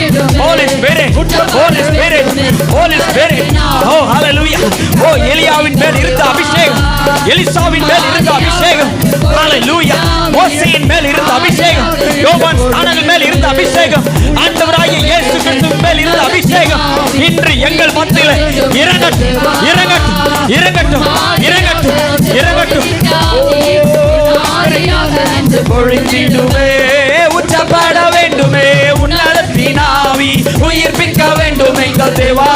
Speaker 7: Holy Spirit Holy Spirit Holy Spirit. ஓ ஹalleluya. ஓ எலியாவின் மேல் இருந்த அபிஷேகம், எலிசாவின் மேல் இருந்த அபிஷேகம். ஹalleluya. மோசேயின் மேல் இருந்த அபிஷேகம், யோவான் ஸ்நானகன் மேல் இருந்த அபிஷேகம், ஆண்டவராகிய இயேசு கிறிஸ்துவின் மேல் இருந்த அபிஷேகம் இன்று எங்கள் மத்தியில் இறங்கட்டும், இறங்கட்டும், இறங்கட்டும், இறங்கட்டும், இறங்கட்டும். பொழிந்திடுமே, உச்சப்பட வேண்டுமே, உன்னதத்தினாவி உயிர்ப்பிக்க வேண்டும் எங்கள் தேவா.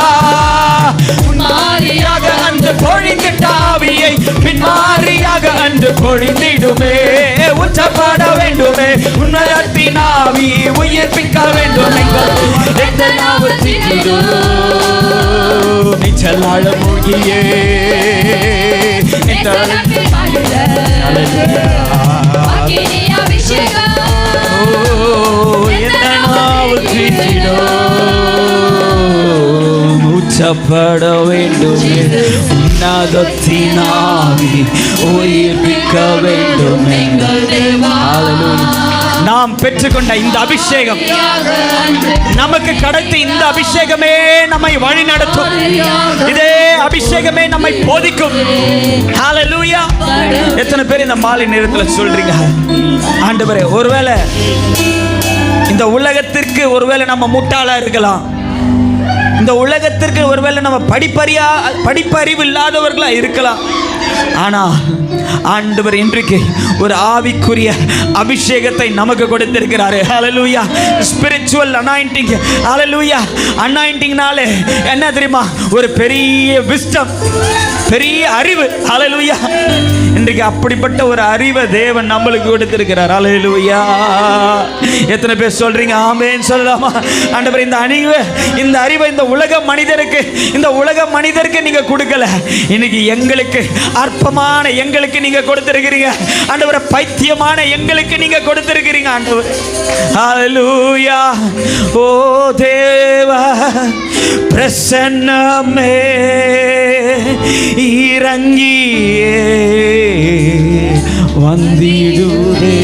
Speaker 7: முன்மாரியாக அன்று பொழிந்திட்டாவியை பின்மாரியாக அன்று பொழிந்திடுமே, உச்சப்பட வேண்டுமே, உன்னதத்தினாவி உயிர்ப்பிக்க வேண்டும் எங்கள் நீச்சலாழ மூழ்கியே உச்சப்பட வேண்டும், உன்னதத்தினாவி உயிர்ப்பிக்க வேண்டும் எங்கள் தேவா. நாம் பெற்றுக்கொண்ட இந்த அபிஷேகம், நமக்கு கிடைத்த இந்த அபிஷேகமே நம்மை வழி நடத்தும். இதே அபிஷேகமே நம்மை போதிக்கும். ஹalleluya. எத்தனை பேர் இந்த மாலை நேரத்தில் சொல்றீங்க, ஆண்டவரே, ஒருவேளை இந்த உலகத்திற்கு ஒருவேளை நம்ம முட்டாளா இருக்கலாம், இந்த உலகத்திற்கு ஒருவேளை நம்ம படிப்பறிவு இல்லாதவர்களா இருக்கலாம். ஆனா ஆண்டவர் இன்றைக்கு ஒரு ஆவிக்குரிய அபிஷேகத்தை நமக்கு கொடுத்திருக்கிறாரு. ஹalleluya. Spiritual anointing. ஹalleluya. அனாயிண்டிங்னாலே என்ன தெரியுமா? ஒரு பெரிய விஸ்டம், பெரிய அறிவு. ஹalleluya. இன்றைக்கு அப்படிப்பட்ட ஒரு அறிவை தேவன் நம்மளுக்கு கொடுத்திருக்கிறார். ஹalleluya. எத்தனை பேர் சொல்றீங்க ஆமென் சொல்லலாமா? ஆண்டவர் இந்த அறிவை இந்த உலக மனிதருக்கு நீங்க கொடுக்கல, இன்னைக்கு எங்களுக்கு அற்பமான எங்களுக்கு நீங்க கொடுத்திருக்கிறீங்க. ஆண்டவரே, பைத்தியமான எங்களுக்கு நீங்க கொடுத்திருக்கிறீங்க ஆண்டவர். ஹalleluya. ஓ தேவா, பிரசன்னமே இறங்கியே வந்திடுதே.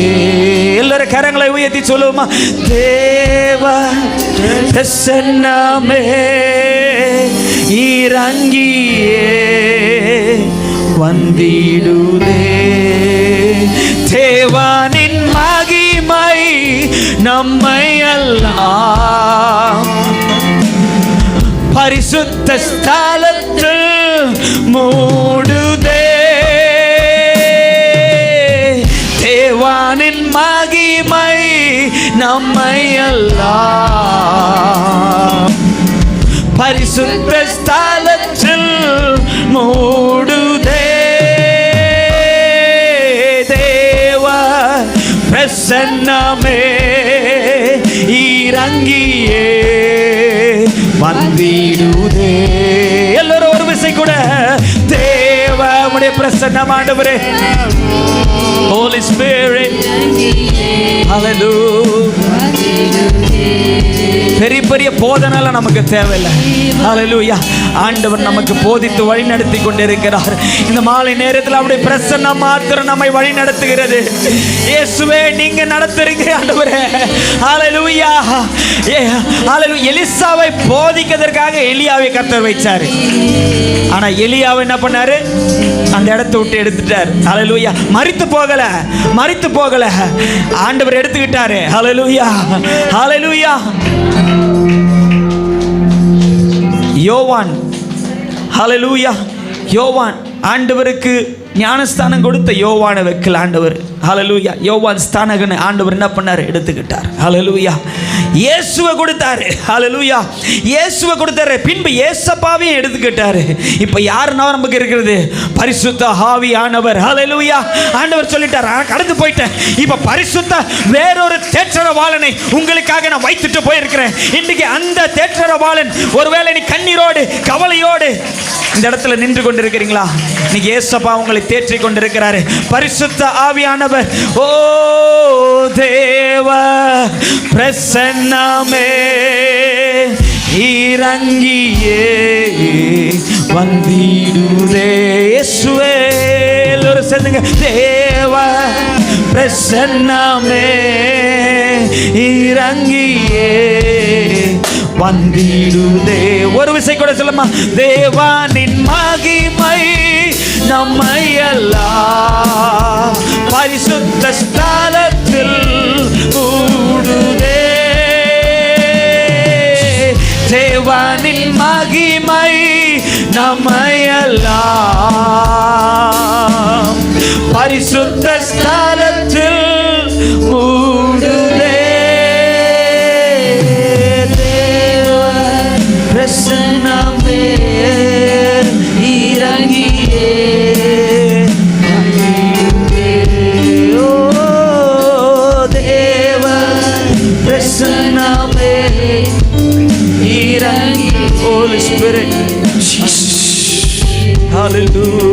Speaker 7: எல்லாரும் கரங்களை உயர்த்தி சொல்லுவோமா? தேவா பிரசன்னமே இறங்கியே வந்திடுதே. தேவனின் மகிமை நம்மை எல்லாம் பரிசுத்த ஸ்தலத்தில் மூடுதே. தேவனின் மகிமை நம்மை எல்லாம் பரிசுத்த ஸ்தலத்தில் மூடுதே. தேவ பிரசன்னமே இறங்கியே வந்திடுதே. எல்லாரும் ஒரு விசை கூட தேவ உடைய பிரசன்னம் ஆண்டவரே. Holy Spirit. Hallelujah. பெரிய போதனால நமக்கு தேவையில்லை. ஹalleluya. ஆண்டவர் நமக்கு போதித்து வழி நடத்தி கொண்டிருக்கிறார். இந்த மாலை நேரத்தில் அவருடைய பிரசன்னம் மாத்திரம் நம்மை வழி நடத்துகிறது. இயேசுவே, நீங்க நடத்துறீங்க ஆண்டவரே. ஹalleluya. ஹalleluya. எலிசாவை போதிக்கிறதற்காக எலியாவை கர்த்தர் வைச்சாரு. ஆனா எலியாவை என்ன பண்ணாரு? அந்த இடத்தை விட்டு எடுத்துட்டார். ஹalleluya. மரித்து போகல, ஆண்டவர் எடுத்துக்கிட்டாரு. ஹalleluya. ஹalleluya. யோவான், ஹalleluya, யோவான் ஆண்டவருக்கு ஞானஸ்தானம் கொடுத்த யோவானை வைக்கல ஆண்டவர். ஹalleluya. யோவான் ஸ்தானகனை ஆண்டவர் என்ன பண்ணாரு? எடுத்துக்கிட்டார். ஹalleluya. இயேசுவை கொடுத்தாரு. ஹalleluya. இயேசுவை கொடுத்தாரு. பின்பு இயேசப்பாவையும் எடுத்துக்கிட்டாரு. இப்போ யார் நமக்கு இருக்கிறது? பரிசுத்த ஆவியானவர். ஹalleluya. ஆண்டவர் சொல்லிட்டார், கடந்து போயிட்டேன், இப்போ பரிசுத்த வேறொரு தேற்றரவாளனை உங்களுக்காக நான் வைத்துட்டு போயிருக்கிறேன். இன்னைக்கு அந்த தேற்றரவாளன், ஒருவேளை நீ கண்ணீரோடு கவலையோடு இந்த இடத்துல நின்று கொண்டிருக்கிறீங்களா? இன்னைக்கு இயேசப்பா உங்களை தேற்றி கொண்டிருக்கிறாரு. பரிசுத்த ஆவியானவர், ஓ தேவ பிரசன்னமே இறங்கியே வந்திடுதே. இயேசுவே, எல்லாரும் சேர்ந்துங்க. தேவ பிரசன்னமே இறங்கியே வந்திடுதே. ஒரு விசை கூட சொல்லமா? தேவானின் மகிமை நம்மை எல்லாம் பரிசுத்த ஸ்தலத்தில் மூடுதே. தேவ நம்மையெல்லாம் பரிசுத்த ஸ்தலத்தில் மூடுதே. தேவ பிரசன்னமே இறங்கியே ஓ தேவ பிரசன்னமே இறங்கி. Holy Spirit,
Speaker 8: ஹalleluya.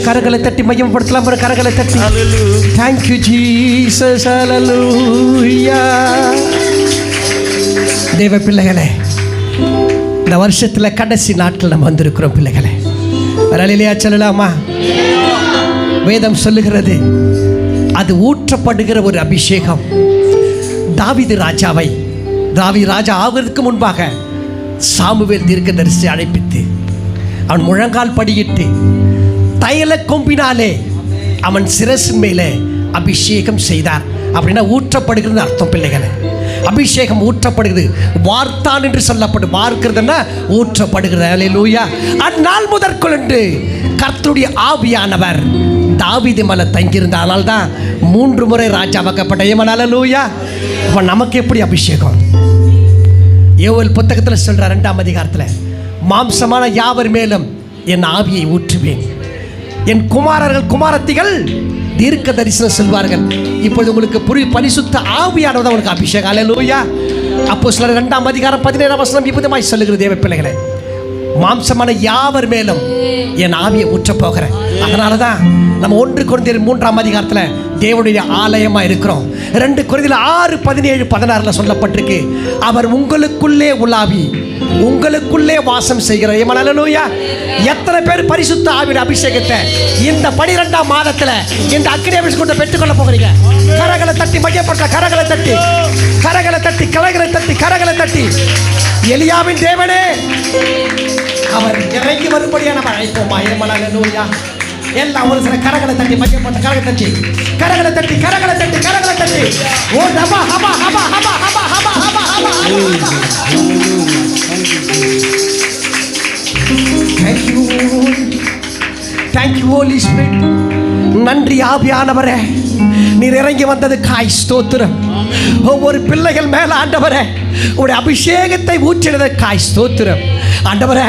Speaker 8: கரங்களை தட்டி மையப்படுத்தலாம். கரங்களை தட்டி thank you Jesus. ஹalleluya. தேவ பிள்ளைகளே, இந்த வருஷத்துல கடைசி நாட்கள் நம்ம வந்திருக்கிறோம் பிள்ளைகளே. ஹalleluya சொல்லலாமா? வேதம் சொல்லுகிறது அது ஊற்றப்படுகிற ஒரு அபிஷேகம். தாவீது ராஜா ஆவதற்கு முன்பாக சாமுவேல் தீர்க்கதரிசி அழைப்பித்து அவன் முழங்கால் படியிட்டு தைல கொம்பினாலே அவன் சிரசின் மேலே அபிஷேகம் செய்தார். அப்படின்னா ஊற்றப்படுகிறது அர்த்தம் பிள்ளைகளை. அபிஷேகம் ஊற்றப்படுகிறது. வார்த்தான் என்று சொல்லப்படும். வார்க்கிறதுன்னா ஊற்றப்படுகிறது. அல்லேலூயா. அந்நாள் முதற்கொண்டு கர்த்தருடைய ஆவியானவர் தாவீது மேலே தங்கியிருந்த. அதனால தான் 3 முறை ராஜாவாக்கப்பட்ட. அல்லேலூயா. அப்போ நமக்கு எப்படி அபிஷேகம்? யோவேல் புத்தகத்தில் சொல்கிறார் 2ஆம் அதிகாரத்தில், மாம்சமான யாவர் மேலும் என் ஆவியை ஊற்றுவேன், என் குமாரர்கள் குமாரத்திகள் தீர்க்க தரிசனம் சொல்வார்கள். இப்பொழுது உங்களுக்கு பரிசுத்த ஆவியானவர் உங்களுக்கு அபிஷேகம். அல்லேலூயா. அப்போஸ்தலர் 2ஆம் அதிகாரம் 17ஆம் வசனம் இப்படிமாய் சொல்லுகிறது, தேவ பிள்ளைகளே, மாம்சமான யாவர் மேலும் என் ஆவியை ஊற்றப் போகிறேன். அதனால தான் நம்ம 1 கொரிந்தியர் 3ஆம் அதிகாரத்தில் தேவனுடைய ஆலயமாக இருக்கிறோம். 2 கொரிந்தியர் 6:17-16 சொல்லப்பட்டிருக்கு, அவர் உங்களுக்குள்ளே உலாவி உங்களுக்குள்ளே வாசம் செய்கிறார். அல்லேலூயா. எத்தனை பேர் பரிசுத்த ஆவியின் அபிஷேகத்தை இந்த 12ஆம் மாதத்தில் இந்த அக்கினி அபிஷேகத்தை பெற்றுக்கொள்ள போகிறீங்க? கரங்களை தட்டி மையப்பட்ட கரங்களை தட்டி கரங்களை தட்டி கரங்களை தட்டி கரங்களை தட்டி எலியாவின் தேவனே அவர் இறங்கி வரும்படியா நம்ம அழைப்போமா? அல்லேலூயா. எல்லாம் ஒரு சில கரங்களை தட்டி மையப்பட்ட கரங்களை தட்டி கரங்களை தட்டி கரங்களை தட்டி கரங்களை தட்டி ஓ ஹபா ஹபா ஹபா ஹபா ஹபா ஹபா ஹபா ஹபா. Thank you Holy Spirit. நன்றி ஆவியானவரே, நீர் இறங்கி வந்ததுக்காய் ஸ்தோத்திரம். ஒவ்வொரு பிள்ளைகள் மேல ஆண்டவரே உடைய அபிஷேகத்தை ஊற்றினதற்காய் ஸ்தோத்திரம். ஆண்டவரே,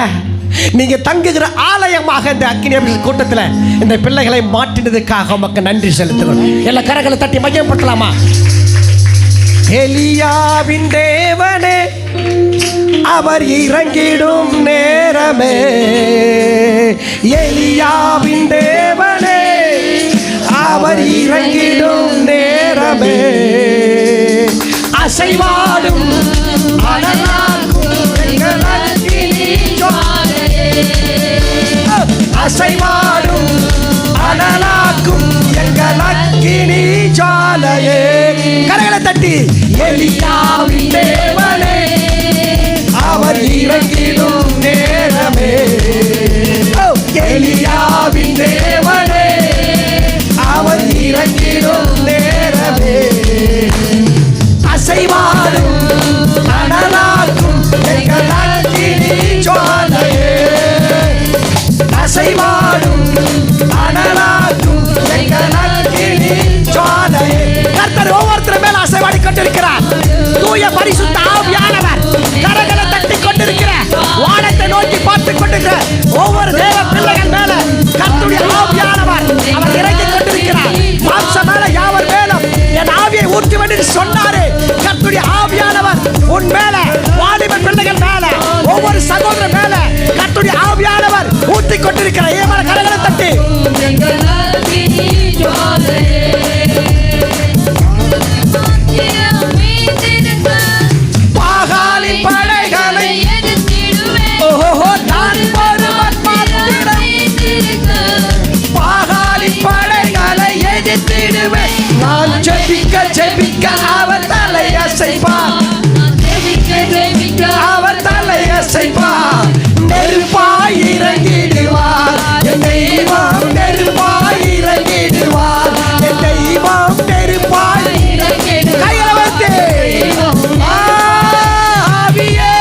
Speaker 8: நீங்க தங்குகிற ஆலயமாக இந்த அக்கினி அபிஷேக கூட்டத்தில் இந்த பிள்ளைகளை மாற்றினதுக்காக உமக்கு நன்றி செலுத்துகிறோம். எல்லா கரங்களை தட்டி மையப்படுத்தலாமா? எலியாவின் தேவனே அவர் இறங்கிடும் நேரமே, எலியாவின் தேவனே அவர் இறங்கிடும் நேரமே, அசைவாடும் அசைவாடும் அனலாக்கும் எங்கள் அக்கினி ஜாலையே. கரங்களை தட்டி எலியாவின் தேவனே அவர் இறங்கிடும் நேரமே, எலியாவின் தேவனே அவர் இறங்கிடும் நேரமே, அசைவாடும் அனலாக்கும் எங்கள் அக்கினி ஜாலையே, அசைவாடும் அனலாக்கும் எங்கள் அக்கினி ஜாலையே. கர்த்தர் ஒவ்வொருத்தர் மேல அசைவாடி கொண்டிருக்கிறார். தூய பரிசுத்த ஆவியானவர் கரங்களை தட்டி கொண்டிருக்கிற, வானத்தை நோக்கி பார்த்து கொண்டிருக்கிற ஒவ்வொரு தேவ பிள்ளைகள் மேல கர்த்தருடைய ஆவியானவர் அவர் இறங்கி கொண்டிருக்கிறார். மாம்சம் மேல யாவர் மேலும் என் ஆவியை ஊற்றி என்று சொன்னாரே, கர்த்தருடைய ஆவியானவர் உன் மேல, வாலிப பிள்ளைகள் மேல, ஒவ்வொரு சகோதரர் மேல கர்த்தருடைய ஆவியானவர் ஊற்றி கொண்டிருக்கிறார். ஏமான கரங்களை தட்டி பாகாலின் படைகளை ஓஹோ நான் பாகாலின் படைகளை எதிர்த்திடுவேன். நான் ஜெபிக்க ஜெபிக்க அவர் தலையசைப்பார், அவர் தலையசைப்பார். நெருப்பாய் இறங்கிடுவார் என் தெய்வம், நெருப்பாய் இறங்கிடுவார் என் தெய்வம், நெருப்பாய் கையில வைத்து ஆவியே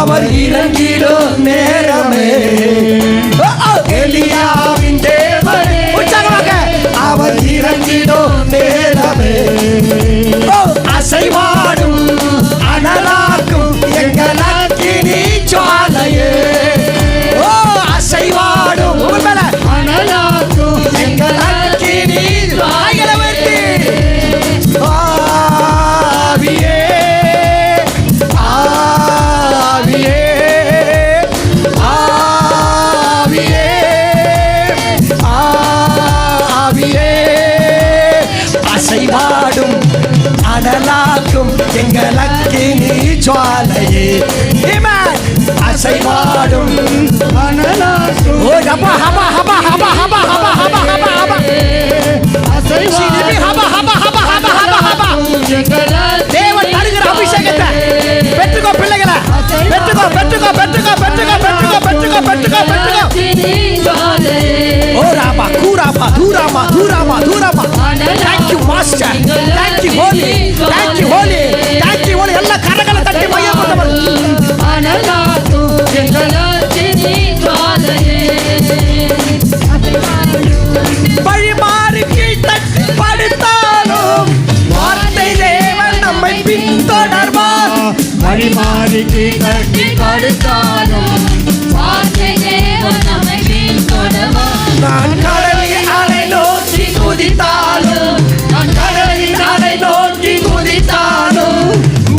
Speaker 8: அவர் இறங்கிடும் நேரமே. எலியாவின் தேவனே உற்சாகமாக அவர் இறங்கிடும் நேரமே. அசைவாடும் அனலாக்கும் எங்கள் அக்கினி ஜுவாலையே. அசைவாடும்
Speaker 3: அனலாக்கும்
Speaker 8: எங்கள் அக்கினி ஜுவாலையே. ஆவியே ஆவியே ஆவியே ஆவியே அசைவாடும் அனலாக்கும் எங்கள் அக்கினி ஜுவாலையே. அசைவாடும்
Speaker 3: அனலாக்கும்
Speaker 8: ஓ ஹபா ஹபா ஹபா ஹபா ஹபா ஹபா ஹபா ஹபா ஹபா ஹபா ஹபா ஹபா ஹபா ஹபா ஹபா. தேவன் தருகிற அபிஷேகத்தை பெற்றுக்கோ பிள்ளைகளை. பெற்றுக்கோ பெற்றுக்கோ பெற்றுக்கோ பெற்றுக்கோ பெற்றுக்கோ பெற்றுக்கோ பெற்றுக்கோ பெற்றுக்கோ. ஓ Rama கூராமா தூராமா தூராமா தூராமா. Thank you master. Thank you holy. Thank you holy. Thank you holy. எல்லா கரங்களை தட்டி மையம் கொண்டவர்.
Speaker 3: அனலாக்கும் எங்கள் அக்கினி ஜுவாலையே.
Speaker 8: வழிமாறி கீழ்த்தட்டி படுத்தாலும் வார்த்தை தேவன் நம்மை பின்தொடர்வார்.
Speaker 3: வழிமாறிக்கு கட்டி படுத்தாலும் வார்த்தை தேவன் நம்மை பின்தொடர்வார்.
Speaker 8: நான் கடலில் அலை நோக்கி குதித்தாலும்
Speaker 3: நான் கடலின் அலை நோக்கி குதித்தாலும்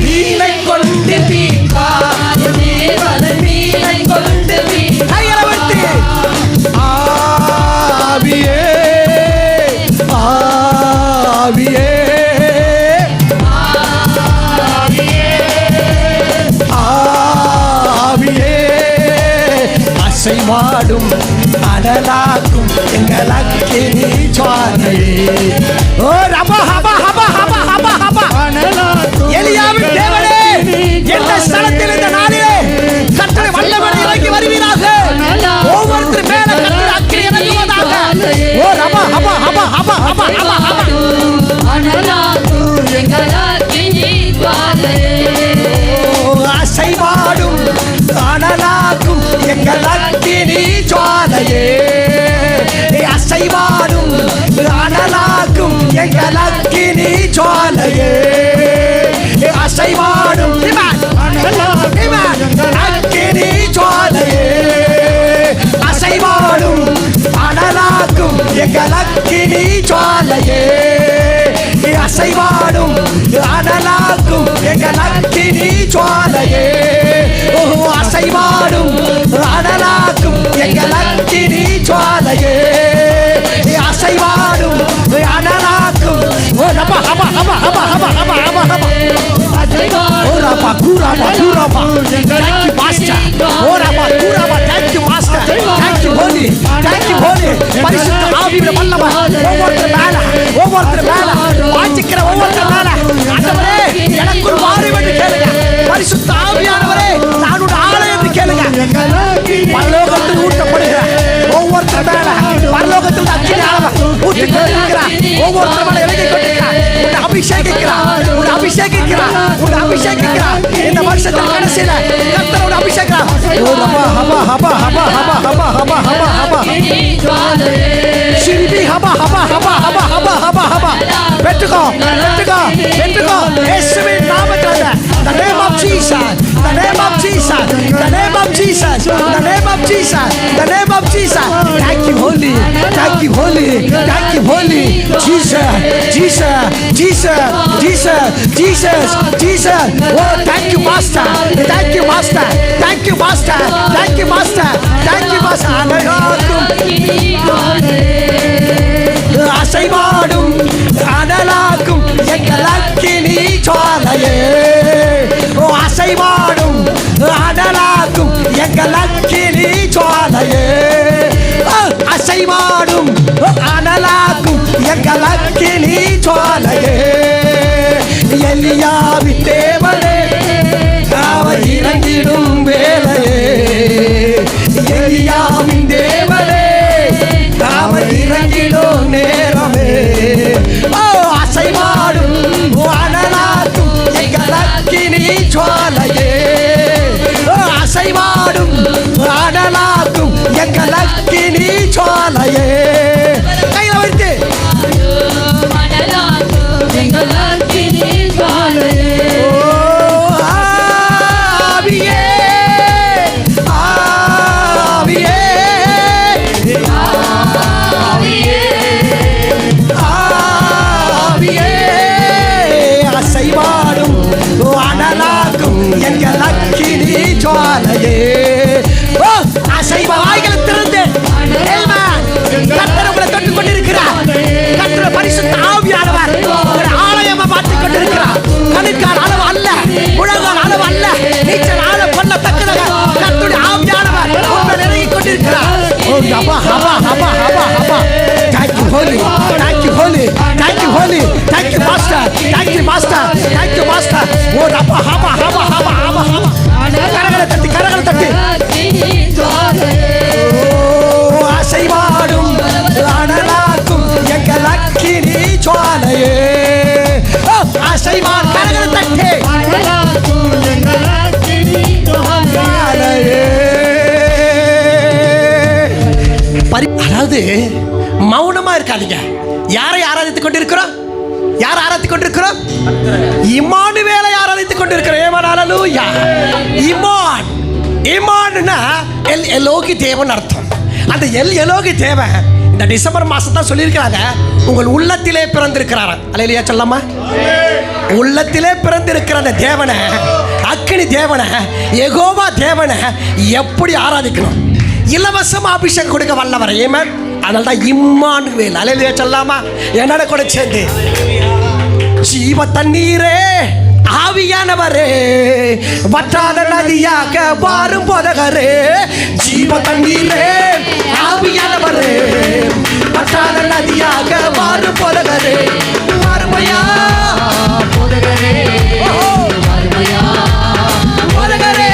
Speaker 8: மீனை கொண்டு மீட்பார்.
Speaker 3: தேவன் மீனை கொண்டு
Speaker 8: கைகளை வெட்டி. ஆவியே ஆவியே ஆவியே அசைவாடும் அனலாக்கும் எங்கள் அக்கினி ஜுவாலையே. ஓ ரபா ஹபா ஹபா ஹபா ஹபா ஹபா.
Speaker 3: அனலாக்கும்
Speaker 8: எலியாவின் தேவனே எந்த ஸ்தலத்தில் இந்த நாளிலே கர்த்தரை வல்லவனை இறங்கி வருவீராக. ஒவ்வொருத்தர் மேல கர்த்தர் அக்கினி இறங்குவதாக. ஓ ரபா ஹபா ஹபா ஹபா ஹபா ஹபா ஹபா.
Speaker 3: அனலாக்கும் எங்கள் அக்கினி ஜுவாலையே.
Speaker 8: அசைவாடும் அனலாக்கும் எங்கள் அக்கினி ஜுவாலையே. அசைவாடும் அனலாக்கும் எங்கள் அக்கினி ஜுவாலையே. அசைவாடும் அக்கினி ஜுவாலையே. அசைவாடும் அனலாக்கும் எங்கள் அக்கினி ஜுவாலையே. அசைவாடும் அனலாக்கும் எங்கள் அக்கினி ஜுவாலையே. அசைவாடும் அனலாக்கும் எங்கள் அக்கினி ஜுவாலையே. அசைவாடும் அனலாக்கும் ஹபா ஹபா ஹபா ஹபா ஹபா ஹபா ஹபா ஹபா. ஓ ரபா கூராமா கூராமா. Thank you master. O Rafah கூராமா. Thank you master. Thank you holy. Thank you holy. பரிசுத்த ஆவியின் வல்லமை ஒவ்வொருத்தர் மேல ஒவ்வொருத்தர் மேல வாஞ்சிக்கிற ஒவ்வொருத்தர் மேல ஆண்டவரே எனக்குள் வாரும் என்று கேளுங்க. பரிசுத்த ஆவியானவரே நானுடைய ஆலயம் என்று கேளுங்க. பரலோகத்தில் ஊட்டப்படுகிற ஒவ்வொருத்தர் மேல பரலோகத்தில் அக்கினி ஆளவ ஊற்றி கொண்டிருக்கிறார். ஒவ்வொருத்தர் மேல இறங்கி கொண்டிருக்கிறார். உன்னை அபிஷேகிக்கிறார். உன்னை அபிஷேகிக்கிறார். உன்னை அபிஷேகிக்கிறார். இந்த வருஷத்தில் கடைசியில கர்த்தரோட அபிஷேகம். ஓ ரபா ஹபா ஹபா ஹபா ஹபா ஹபா ஹபா ஹபா ஹபா. சிரிபி ஹபா ஹபா ஹபா ஹபா ஹபா ஹபா ஹபா. பெற்றுக்கோ பெற்றுக்கோ பெற்றுக்கோ இயேசுவின் நாமத்தில். The name of Jesus. The name of Jesus. The name of Jesus. The name of Jesus. The name of Jesus. Thank you holy. Thank you holy. Thank you holy. Jesus. Jesus. Jesus. Jesus. Jesus. Jesus. Oh thank you master. Thank you master. Thank you master. Thank you master. Thank you master. அசைவாடும் அனலாக்கும் எங்கள் அக்கினி ஜுவாலையே. அசைவாடும் அனலாக்கும் எங்கள் அக்கினி ஜுவாலையே. அசைவாடும் அனலாக்கும் எங்கள் அக்கினி ஜுவாலையே. எலியாவின் தேவனே அவர் இறங்கிடும் வேலையே. எலியாவின் தேவனே அவர் இறங்கிடும் நேரமே. அசைவாடும் அனலாக்கும் எங்கள் அக்கினி ஜுவாலையே. அசைவாடும் அனலாக்கும் எங்கள் அக்கினி ஜுவாலையே. ஓ அசைவாய்களை திறந்து கர்த்தர் உங்களை தொட்டுக் கொண்டிருக்கிறார். கர்த்தர் பரிசுத்த ஆவியானவர் ஒரு ஆலயமா மாற்றிக் கொண்டிருக்கிறார். கணுக்கால் அளவு அல்ல, முழங்கால் அளவு அல்ல, நீச்சல் ஆழம் கொள்ளத்தக்கதாக கர்த்தருடைய ஆவியானவர் உங்களை நிரப்பிக் கொண்டிருக்கிறார். ஓ ஹபா ஹபா ஹபா ஹபா ஹபா. Thank you holy, thank you holy, thank you holy, thank you master, thank you master, thank you master. ஓ ஹபா ஹபா ஹபா ஹபா ஹபா ஹபா. கரங்களை தட்டி கரங்களை தட்டி. அசைவாடும் அனலாக்கும் எங்கள் அக்கினி ஜுவாலையே. அசைவான் கரங்களை தட்டி. அதாவது மௌனமா இருக்காதீங்க. யாரை ஆராதித்துக் கொண்டிருக்கிறோம்? யார் ஆராதித்துக் கொண்டிருக்கிறோம்? இம்மானுவேலை ஆராதித்துக் கொண்டிருக்கிறோம். ஏமான் ஹல்லேலூயா. இமான் இமான்னா எல் எலோகி தேவன் அர்த்தம். அந்த எல் எலோகி தேவன் இந்த டிசம்பர் மாசம் தான் சொல்லியிருக்கிறாங்க, உங்கள் உள்ளத்திலே பிறந்திருக்கிறார். அல்லேலூயா சொல்லாமா? உள்ளத்திலே பிறந்திருக்கிற அந்த தேவனை, அக்கினி தேவனை, யெகோவா தேவனை எப்படி ஆராதிக்கணும்? இலவசமா அபிஷேகம் கொடுக்க வல்லவர். ஏமன். அதனால தான் இம்மானுவேல். அல்லேலூயா சொல்லாமா? என்னோட கூட சேர்ந்து ஜீவ தண்ணீரே ஆவியானவரே, வற்றாத நதியாக வாரும் போதகரே. ஜீவ தண்ணீரே ஆவியானவரே, வற்றாத நதியாக வாரும் போதகரே. வாருமையா போதகரே, போதகரே,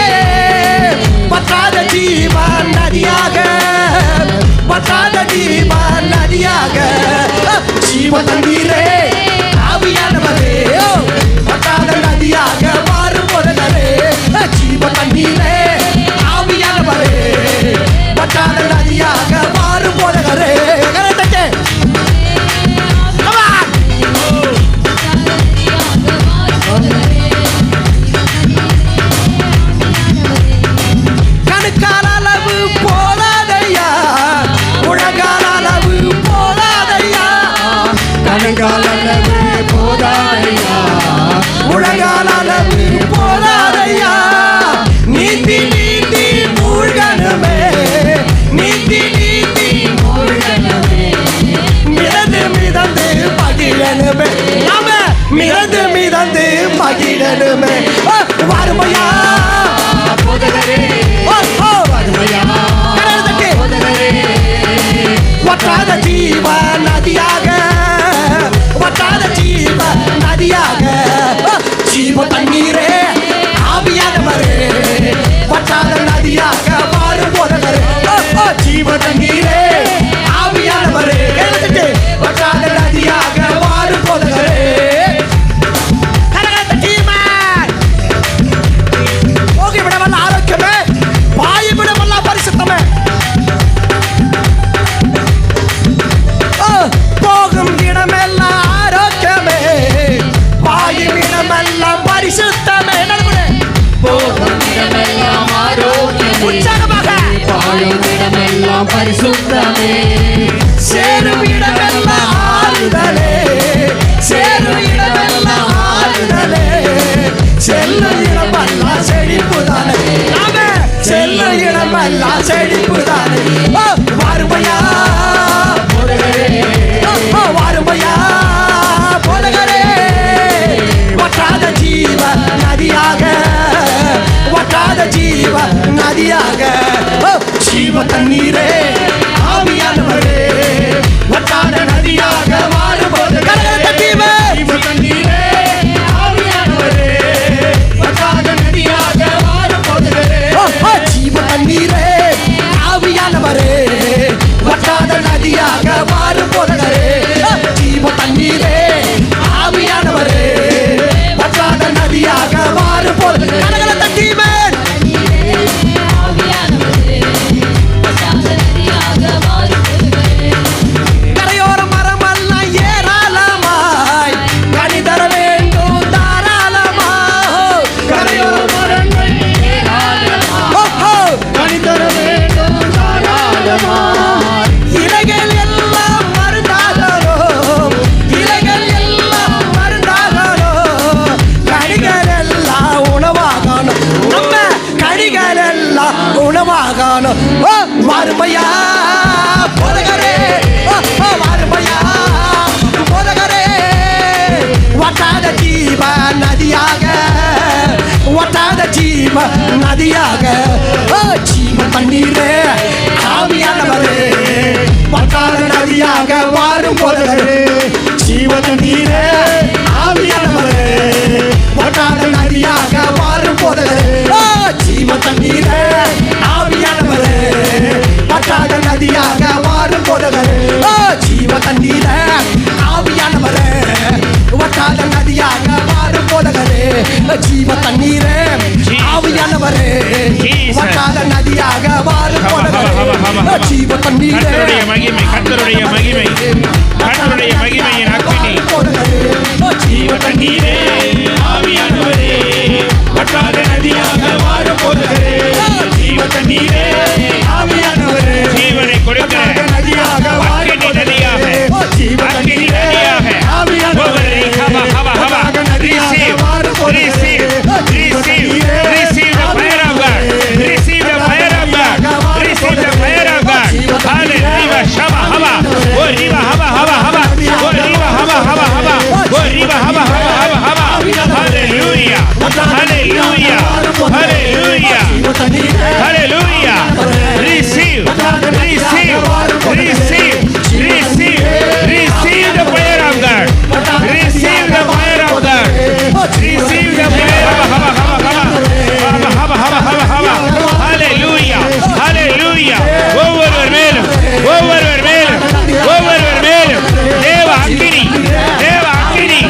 Speaker 8: வற்றாத ஜீவன் நதியாக, வற்றாத ஜீவன் நதியாக. ஜீவ தண்ணீரே ஆவியானவரே, வற்றாத நதியாக மாறும் போதகரே. ஜீவ தண்ணீரே ஆவியானவரே, வற்றாத நதியாக மாறும் போதகரே. கணுக்கால் அளவு போதாதையா, முழங்கால் அளவு போதாதையா,
Speaker 3: கணுக்கால் அளவு போதாதையா,
Speaker 8: முழங்கால் அளவு போதாதையா. நீந்தி நீந்தி மூழ்கணுமே, நீந்தி நீந்தி மூழ்கணுமே, மிதந்து மிதந்து மகிழணுமே, நாம மிதந்து மிதந்து மகிழணுமே. வாருமையா
Speaker 3: போதகரே,
Speaker 8: வாருமையா போதகரே. வற்றாத ஜீவ நதியாக, வற்றாத ஜீவ நதியாக. ஜீவ தண்ணீரே ஆவியானவரே, வற்றாத நதியாக மாறும் போதகரே. ஜீவ தண்ணீரே ஆவியானவரே, வற்றாத நதியாக மாறும் போதகரே. போகி விடவல்ல ஆரோக்கியமே, பாய் விடவல்ல பரிசுத்தமே. போகும் இடமெல்லாம் ஆரோக்கியமே, பாயும் இடமெல்லாம் பரிசுத்தமே.
Speaker 3: போகும் இடமெல்லாம் ஆரோக்கியமே,
Speaker 8: உற்சாகமாக
Speaker 3: பாயும் இடமெல்லாம் பரிசுத்தமே.
Speaker 8: சேரும் இடமெல்லாம் ஆறுதலே, சேரும் இடமெல்லாம் ஆறுதலே. செல்லும் இடமெல்லாம் செழிப்புதானே, நாம செல்லும் இடமெல்லாம் செழிப்புதானே. வாருமையா போதகரே, வாருமையா போதகரே. வற்றாத ஜீவ நதியாக, வற்றாத ஜீவ நதியாக. ஜீவ தண்ணீரே ஆவியானவரே, ஜீவ நதியாக ஜீவ தண்ணீரே ஆவியானவரே வற்றாத நதியாக மாறும் போதகரே ஜீவ தண்ணீரே ஆவியானவரே வற்றாத நதியாக மாறும் போதகரே ஜீவ தண்ணீரே ஆவியானவரே வற்றாத நதியாக மாறும் போதகரே ஜீவ தண்ணீரே ஆவியானவரே வற்றாத நதியாக மாறும் போதகரே ஜீவ தண்ணீரே ஆவியானவரே வற்றாத நதியாக மாறும் போதகரே ஜீவ தண்ணீரே
Speaker 2: கர்த்தருடைய மகிமை கர்த்தருடைய மகிமை கர்த்தருடைய மகிமையின் அக்கினி
Speaker 8: ஜீவ தண்ணீரே
Speaker 2: ஆவியானவரே வற்றாத நதியாக மாறும் போதகரே ஜீவ தண்ணீரே
Speaker 8: ஆவியானவரே
Speaker 2: ஜீவனை கொடுக்கிற
Speaker 8: நதியாக
Speaker 2: அக்கினி நதியாக அக்கினி நதியாக ஒவ்வொரு ஹவா ஹவா ஹவா receive receive receive receive the fire of God receive the fire of God receive the fire of God hallelujah shaba hava oh riva hava hava hava oh riva hava hava hava oh riva hava hava hava hava hallelujah hallelujah hallelujah hallelujah receive receive receive receive receive the fire of God receive the fire of God receive the fire hava hava hava hava hava hava hallelujah hallelujah ஒவ்வொருவர் மேலும் தேவ அக்கினி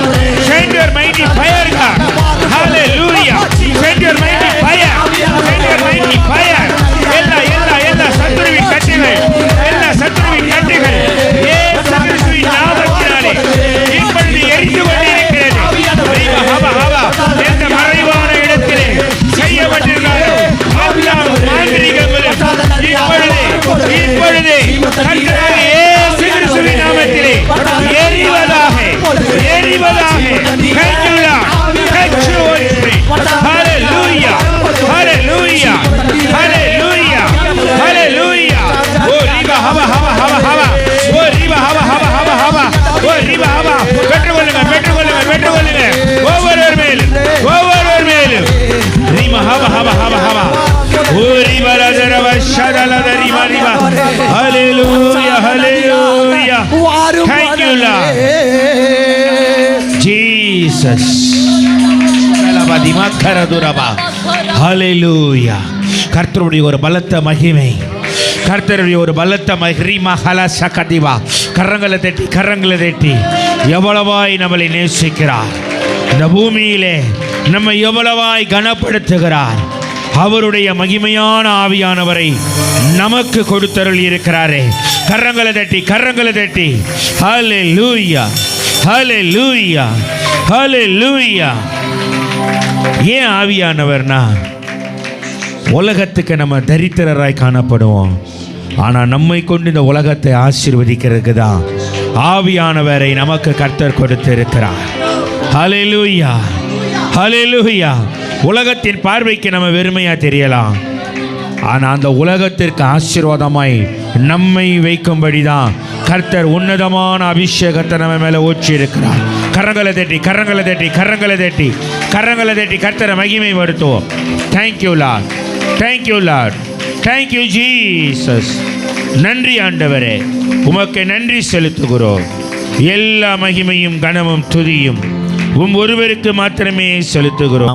Speaker 2: send your mighty fire God hallelujah send your mighty fire எல்லா சத்துருவின் கட்டுகள் இயேசு கிறிஸ்துவின் நாமத்தினாலே இப்பொழுது எரிந்து கொண்டிருக்கிறது எந்த மறைவான இடத்திலே செய்யப்பட்டிருந்தாலும் இப்பொழுது கர்த்தராகிய இயேசு கிறிஸ்துவின் நாமத்திலே எரிவதாக Thank you, Holy Spirit. Hallelujah. Hallelujah. Hallelujah. Hallelujah. Oh, riba hava hava hava hava. Oh, riba hava hava hava hava. Oh, riba hava. பெற்றுக்கொள்ளுங்க. ஒவ்வொருவர் மேலும். Riba hava hava hava hava. Oh, riba lazara vashadala riba riba. Hallelujah. Hallelujah. Thank you, Lord. Jesus. ஹல்லேலூயா. கர்த்தருடைய ஒரு பலத்த மகிமை கரங்களை தட்டி எவ்வளவாய் நம்மளை நேசிக்கிறார், இந்த பூமியிலே நம்மை எவ்வளவாய் கனப்படுத்துகிறார். அவருடைய மகிமையான ஆவியானவரை நமக்கு கொடுத்தருள் இருக்கிறாரே. கரங்களை தட்டி ஹல்லேலூயா ஹல்லேலூயா ஹல்லேலூயா. ஏன் ஆவியானவர்னா உலகத்துக்கு நம்ம தரித்திரராய் காணப்படுவோம், ஆனால் நம்மை கொண்டு இந்த உலகத்தை ஆசீர்வதிக்கிறதுக்கு தான் ஆவியானவரை நமக்கு கர்த்தர் கொடுத்திருக்கிறார். ஹல்லேலூயா ஹல்லேலூயா. உலகத்தின் பார்வைக்கு நம்ம வெறுமையாக தெரியலாம், ஆனால் அந்த உலகத்திற்கு ஆசீர்வாதமாய் நம்மை வைக்கும்படி தான் கர்த்தர் உன்னதமான அபிஷேகத்தை நம்ம மேலே ஊற்றி இருக்கிறார். கரங்களை தட்டி கர்த்தரை மகிமைப்படுத்துவோம். Thank you Lord, thank you Lord, thank you Jesus. நன்றி ஆண்டவரே, உமக்கு நன்றி செலுத்துகிறோம். எல்லா மகிமையும் கனமும் துதியும் ஒருவருக்கு மாத்திரமே செலுத்துகிறோம்.